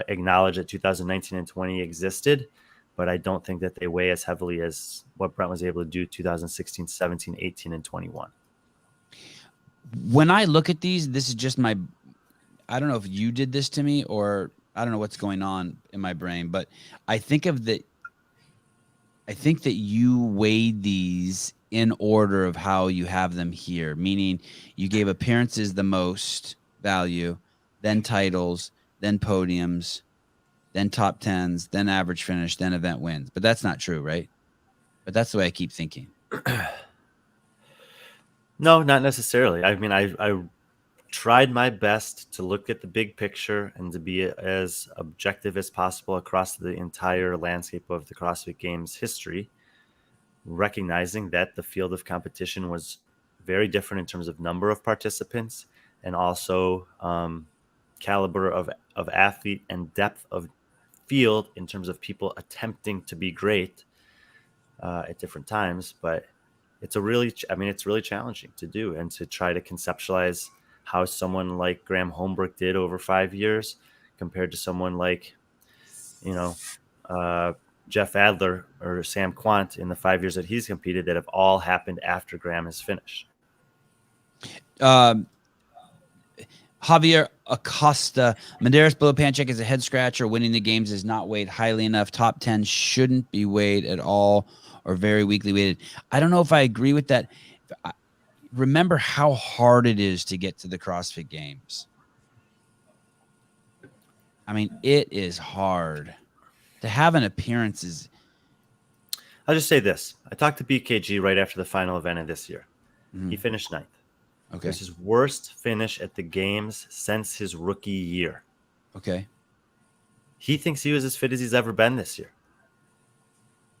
acknowledge that 2019 and 20 existed, but I don't think that they weigh as heavily as what Brent was able to do 2016, 17, 18, and 21. When I look at these, this is just I don't know if you did this to me or I don't know what's going on in my brain, but I think that you weighed these in order of how you have them here, meaning you gave appearances the most value, then titles, then podiums, then top 10s, then average finish, then event wins. But that's not true, right? But that's the way I keep thinking. No, not necessarily. I mean, I tried my best to look at the big picture and to be as objective as possible across the entire landscape of the CrossFit Games history, recognizing that the field of competition was very different in terms of number of participants and also caliber of athlete and depth of field in terms of people attempting to be great at different times. But it's really challenging to do and to try to conceptualize how someone like Graham Holmbrook did over 5 years compared to someone like, Jeff Adler or Sam Kwant in the 5 years that he's competed that have all happened after Graham has finished. Javier Acosta, Medeiros below Panchik is a head scratcher. Winning the games is not weighed highly enough. Top 10 shouldn't be weighed at all or very weakly weighted. I don't know if I agree with that. Remember how hard it is to get to the CrossFit Games. I mean, it is hard. To have an appearance is... I'll just say this. I talked to BKG right after the final event of this year. Mm-hmm. He finished 9th. Okay. It was his worst finish at the games since his rookie year. Okay. He thinks he was as fit as he's ever been this year.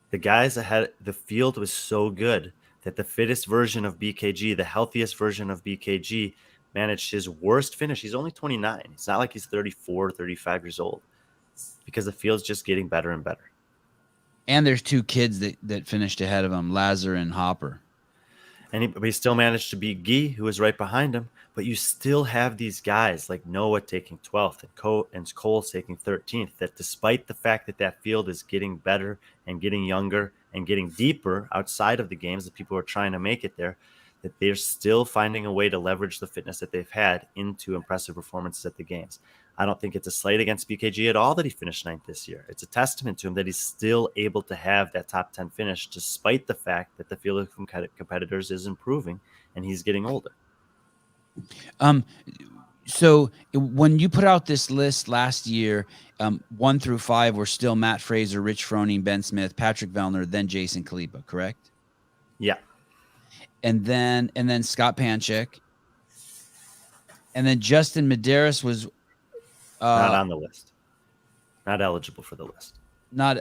The guys ahead, the field was so good that the fittest version of BKG, the healthiest version of BKG, managed his worst finish. He's only 29. It's not like he's 34, 35 years old, because the field's just getting better and better. And there's two kids that finished ahead of him, Lazar and Hopper. And he still managed to beat Guy, who was right behind him. But you still have these guys like Noah taking 12th and Cole taking 13th, that despite the fact that that field is getting better and getting younger and getting deeper outside of the games, that people are trying to make it there, that they're still finding a way to leverage the fitness that they've had into impressive performances at the games. I don't think it's a slight against BKG at all that he finished 9th this year. It's a testament to him that he's still able to have that top 10 finish, despite the fact that the field of competitors is improving and he's getting older. So when you put out this list last year, 1 through 5 were still Matt Fraser, Rich Froning, Ben Smith, Patrick Vellner, then Jason Khalipa, correct? Yeah. And then Scott Panchik. And then Justin Medeiros was not on the list. Not eligible for the list. Not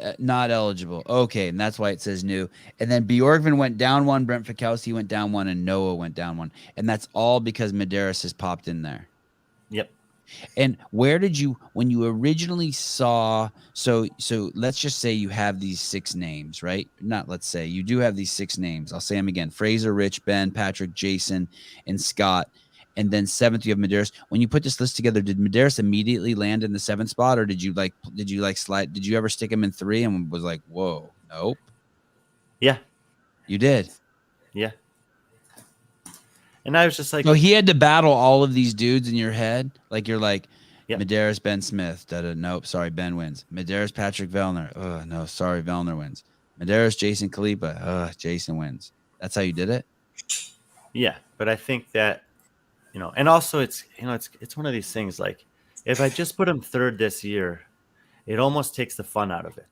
eligible. Okay, and that's why it says new. And then Bjorkman went down 1, Brent Fikowski went down 1, and Noah went down 1. And that's all because Medeiros has popped in there. Yep. And where did you, when you originally saw, so let's just say you have these 6 names, right? Not let's say, you do have these 6 names. I'll say them again: Fraser, Rich, Ben, Patrick, Jason, and Scott. And then 7th, you have Medeiros. When you put this list together, did Medeiros immediately land in the 7th spot, or did you slide? Did you ever stick him in 3 and was like, whoa, nope? Yeah, you did. Yeah. And I was just like, so he had to battle all of these dudes in your head. Like you're like, yep. Medeiros, Ben Smith. Nope, sorry, Ben wins. Medeiros, Patrick Vellner. Oh no, sorry, Vellner wins. Medeiros, Jason Khalipa. Jason wins. That's how you did it. Yeah, but I think that, and also it's one of these things, like, if I just put him 3rd this year, it almost takes the fun out of it.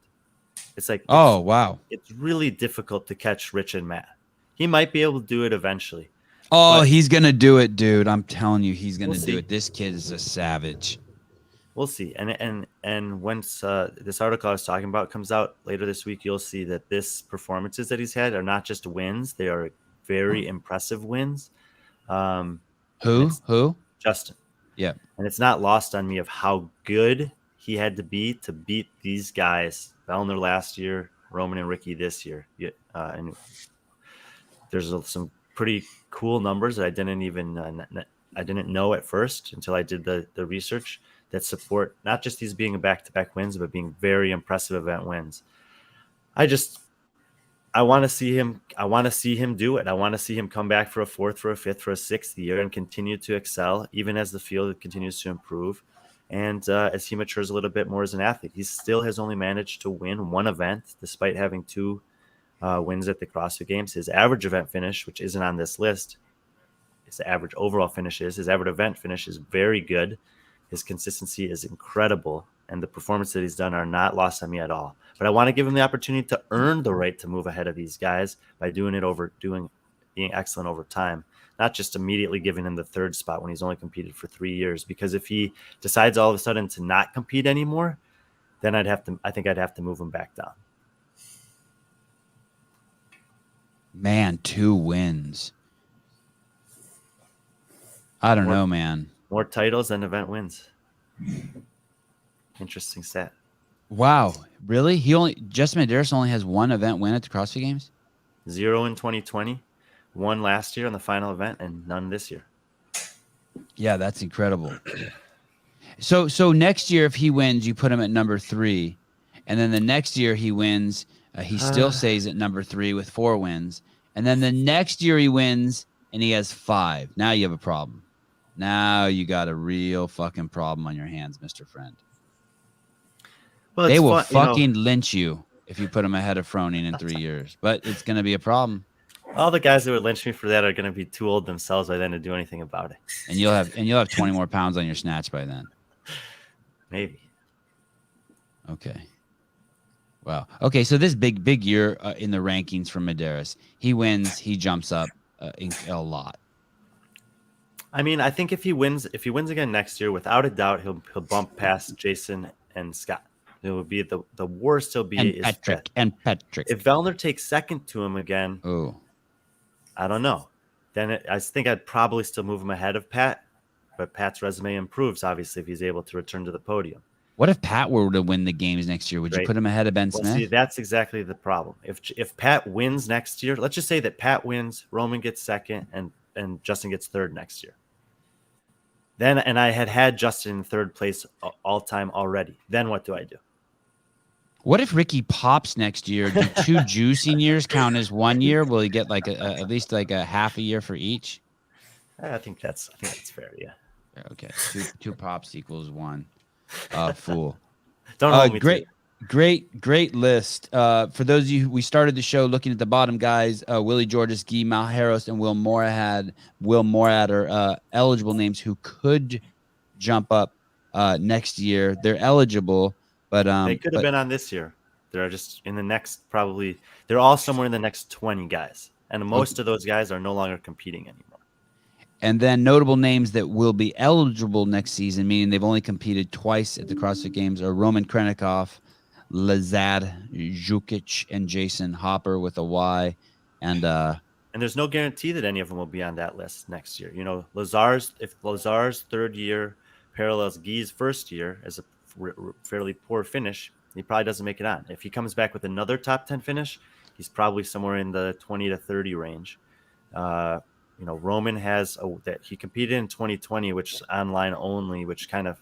It's like, oh, wow. It's really difficult to catch Rich and Matt. He might be able to do it eventually. Oh, he's going to do it, dude. I'm telling you, he's going to do it. This kid is a savage. We'll see. And once this article I was talking about comes out later this week, you'll see that this performances that he's had are not just wins. They are very impressive wins. Who? Justin. Yeah. And it's not lost on me of how good he had to beat these guys. Vellner last year, Roman and Ricky this year. And there's some pretty cool numbers that I didn't know at first until I did the research that support not just these being back-to-back wins, but being very impressive event wins. I want to see him. I want to see him do it. I want to see him come back for a 4th, for a 5th, for a 6th year and continue to excel, even as the field continues to improve. And as he matures a little bit more as an athlete, he still has only managed to win 1 event, despite having 2 wins at the CrossFit Games. His average event finish, which isn't on this list, his average overall finish his average event finish is very good. His consistency is incredible, and the performance that he's done are not lost on me at all. But I want to give him the opportunity to earn the right to move ahead of these guys by being excellent over time, not just immediately giving him the 3rd spot when he's only competed for 3 years. Because if he decides all of a sudden to not compete anymore, then I think I'd have to move him back down. Man, 2 wins. I don't know, man. More titles than event wins. Interesting stat. Wow, really? Justin Medeiros only has 1 event win at the CrossFit Games? 0 in 2020, 1 last year on the final event, and none this year. Yeah, that's incredible. So next year, if he wins, you put him at number 3, and then the next year he wins, he still stays at number 3 with 4 wins, and then the next year he wins and he has 5. Now you have a problem. Now you got a real fucking problem on your hands, Mr. Friend. Well, they will fucking lynch you if you put him ahead of Froning in 3 years, but it's going to be a problem. All the guys that would lynch me for that are going to be too old themselves by then to do anything about it. And you'll have 20 more pounds on your snatch by then. Maybe. Okay. Wow. Okay, so this big year in the rankings from Medeiros. He wins, he jumps up a lot. I mean, I think if he wins again next year, without a doubt, he'll bump past Jason and Scott. It would be the worst he'll be. And Patrick. If Vellner takes 2nd to him again, I don't know. Then I think I'd probably still move him ahead of Pat, but Pat's resume improves, obviously, if he's able to return to the podium. What if Pat were to win the games next year? Would you put him ahead of Ben Well, Smith? see, that's exactly the problem. If Pat wins next year, let's just say that Pat wins, Roman gets second, and Justin gets third next year. Then, and I had Justin in third place all time already. Then what do I do? What if Ricky pops next year? Do 2 juicing years count as 1 year? Will he get like at least like a half a year for each? I think that's fair. Yeah. Okay. Two pops equals 1. Fool. Don't hold me great. to Great list. For those of you, we started the show looking at the bottom guys. Willie Georges, Guy Malheiros, and Will Morad are eligible names who could jump up next year. They're eligible, but they could have been on this year. They're just in the next probably. They're all somewhere in the next 20 guys, and most of those guys are no longer competing anymore. And then notable names that will be eligible next season, meaning they've only competed twice at the CrossFit Games, are Roman Krennikov, Lazad Jukic, and Jason Hopper with a Y. And there's no guarantee that any of them will be on that list next year. You know, if Lazar's third year parallels Guy's first year as a fairly poor finish, he probably doesn't make it on. If he comes back with another top 10 finish, he's probably somewhere in the 20 to 30 range. You know, Roman has that he competed in 2020, which is online only, which kind of,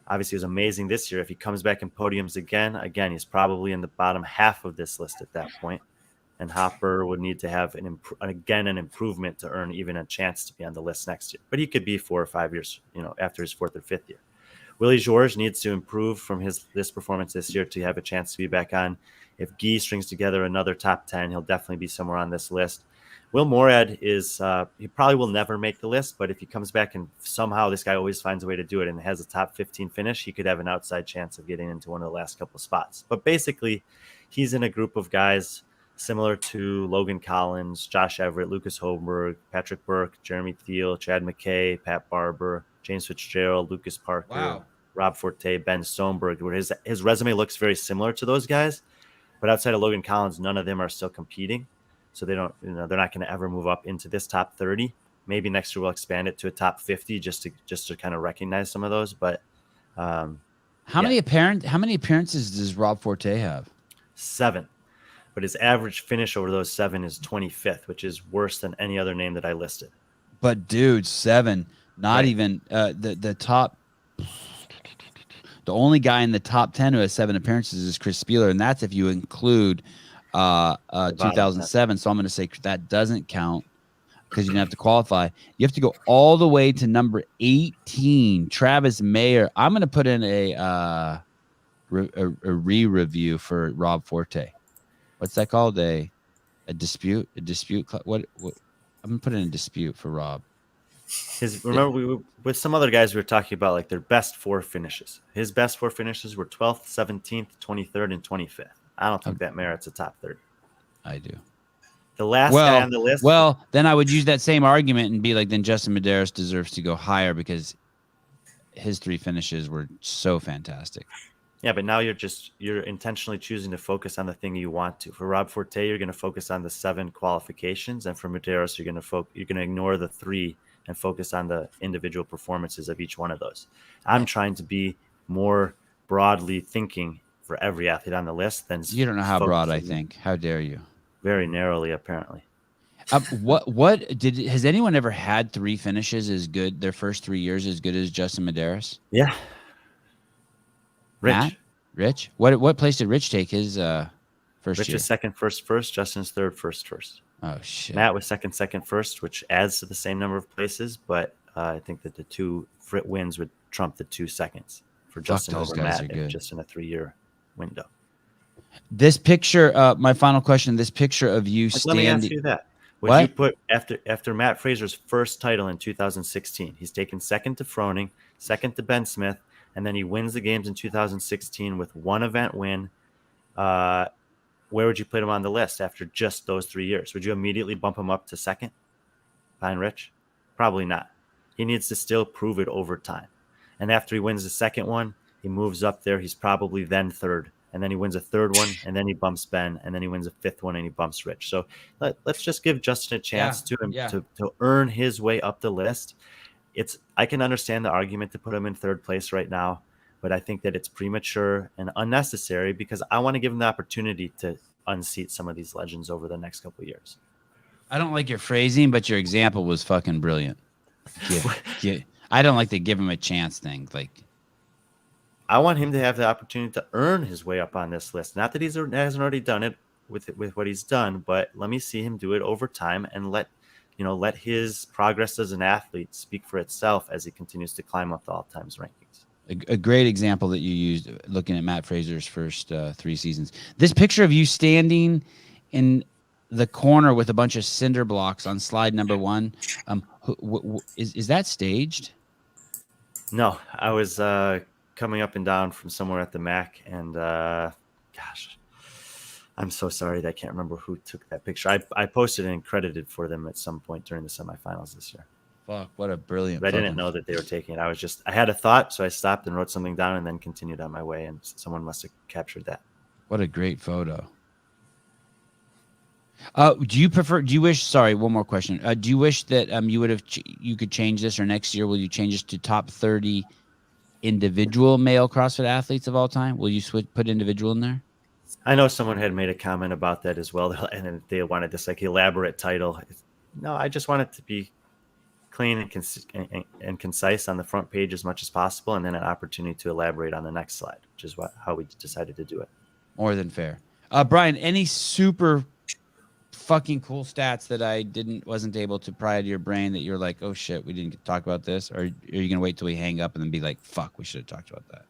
obviously was amazing this year. If he comes back in podiums again, he's probably in the bottom half of this list at that point. And Hopper would need to have an improvement to earn even a chance to be on the list next year. But he could be 4 or 5 years, you know, after his 4th or 5th year. Willie Georges needs to improve from this performance this year to have a chance to be back on. If Guy strings together another top 10, he'll definitely be somewhere on this list. Will Morad is he probably will never make the list, but if he comes back and somehow this guy always finds a way to do it and has a top 15 finish, he could have an outside chance of getting into one of the last couple of spots. But basically, he's in a group of guys similar to Logan Collins, Josh Everett, Lucas Holberg, Patrick Burke, Jeremy Thiel, Chad McKay, Pat Barber, James Fitzgerald, Lucas Parker, Rob Forte, Ben Stoneberg, where his resume looks very similar to those guys. But outside of Logan Collins, none of them are still competing. So they don't, they're not going to ever move up into this top 30. Maybe next year we'll expand it to a top 50 just to kind of recognize some of those. But how many appearances does Rob Forte have? 7. But his average finish over those 7 is 25th, which is worse than any other name that I listed. But dude, 7, not even the top. The only guy in the top 10 who has 7 appearances is Chris Spealler, and that's if you include 2007. So I'm going to say that doesn't count because you didn't have to qualify. You have to go all the way to number 18, Travis Mayer. I'm going to put in a re-review for Rob Forte. What's that called? A dispute? A dispute? What? I'm going to put in a dispute for Rob. Remember, with some other guys, we were talking about like their best 4 finishes. His best 4 finishes were 12th, 17th, 23rd, and 25th. I don't think that merits a top 30. I do. The last guy on the list. Well, then I would use that same argument and be like, then Justin Medeiros deserves to go higher because his 3 finishes were so fantastic. Yeah, but now you're intentionally choosing to focus on the thing you want to. For Rob Forte, you're going to focus on the 7 qualifications, and for Medeiros, you're going to ignore the 3 and focus on the individual performances of each one of those. I'm trying to be more broadly thinking for every athlete on the list than you don't know how broad I think. How dare you? Very narrowly, apparently. Has anyone ever had 3 finishes as good? Their first 3 years as good as Justin Medeiros? Yeah. Rich. What place did Rich take his first Rich year? is second, first. Justin's third, first. Oh shit. Matt was second, first, which adds to the same number of places, but I think that the 2 wins would trump the 2 seconds for Justin over Matt just in a 3-year window. This picture, my final question, this picture of you standing. Let me ask you that. Would you put after Matt Fraser's first title in 2016, he's taken second to Froning, second to Ben Smith, and then he wins the games in 2016 with 1 event win. Where would you put him on the list after just those 3 years? Would you immediately bump him up to second behind Rich? Probably not. He needs to still prove it over time. And after he wins the second one, he moves up there. He's probably then third and then he wins a third one, and then he bumps Ben, and then he wins a fifth one, and he bumps Rich. So let's just give Justin a chance to earn his way up the list. I can understand the argument to put him in third place right now, but I think that it's premature and unnecessary because I want to give him the opportunity to unseat some of these legends over the next couple of years. I don't like your phrasing, but your example was fucking brilliant. Yeah. I don't like to give him a chance thing. Like, I want him to have the opportunity to earn his way up on this list. Not that he hasn't already done it with what he's done, but let me see him do it over time and let his progress as an athlete speak for itself as he continues to climb up the all-time rankings. A great example that you used looking at Matt Fraser's first 3 seasons. This picture of you standing in the corner with a bunch of cinder blocks on slide number 1, is that staged? No, I was coming up and down from somewhere at the MAC, and gosh, I'm so sorry that I can't remember who took that picture. I posted and credited for them at some point during the semifinals this year. Fuck, what a brilliant! But I didn't know that they were taking it. I had a thought, so I stopped and wrote something down, and then continued on my way. And someone must have captured that. What a great photo! Do you wish? Sorry, one more question. Do you wish that you could change this, or next year will you change this to top 30 individual male CrossFit athletes of all time? Will you put individual in there? I know someone had made a comment about that as well, and they wanted this like elaborate title. No, I just want it to be clean and concise on the front page as much as possible, and then an opportunity to elaborate on the next slide, which is how we decided to do it. More than fair. Brian, any super fucking cool stats that I wasn't able to pry out of your brain that you're like, oh shit, we didn't get to talk about this? Or are you gonna wait till we hang up and then be like, fuck, we should have talked about that?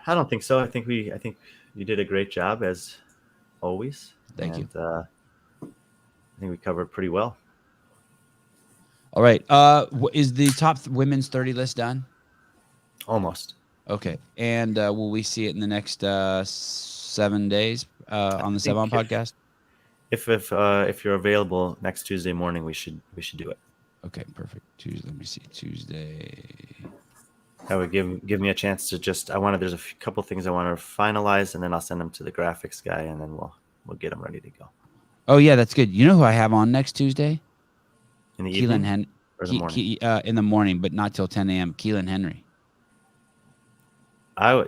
I don't think so. I think you did a great job as always. Thank you. I think we covered pretty well. All right. Is the top women's 30 list done? Almost. Okay. And will we see it in the next 7 days on the Sevan Podcast? If you're available next Tuesday morning, we should do it. Okay, perfect. Tuesday. Let me see. Tuesday. That would give me a chance to there's a couple things I want to finalize, and then I'll send them to the graphics guy, and then we'll get them ready to go. Oh yeah, that's good. You know who I have on next Tuesday? In the evening or the morning? In the morning, but not till 10 a.m. Keelan Henry. I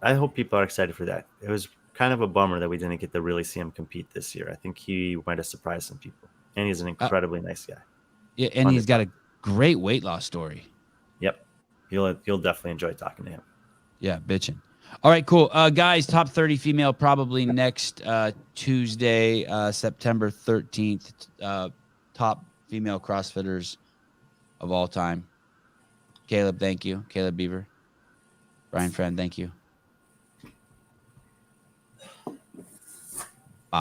hope people are excited for that. It was kind of a bummer that we didn't get to really see him compete this year. I think he might have surprised some people, and he's an incredibly nice guy. Yeah, and he's got a great weight loss story. Yep, you'll definitely enjoy talking to him. Yeah, bitching. All right, cool. Guys, top 30 female probably next Tuesday, September 13th. Top female CrossFitters of all time. Caleb, thank you. Caleb Beaver. Brian Friend, thank you.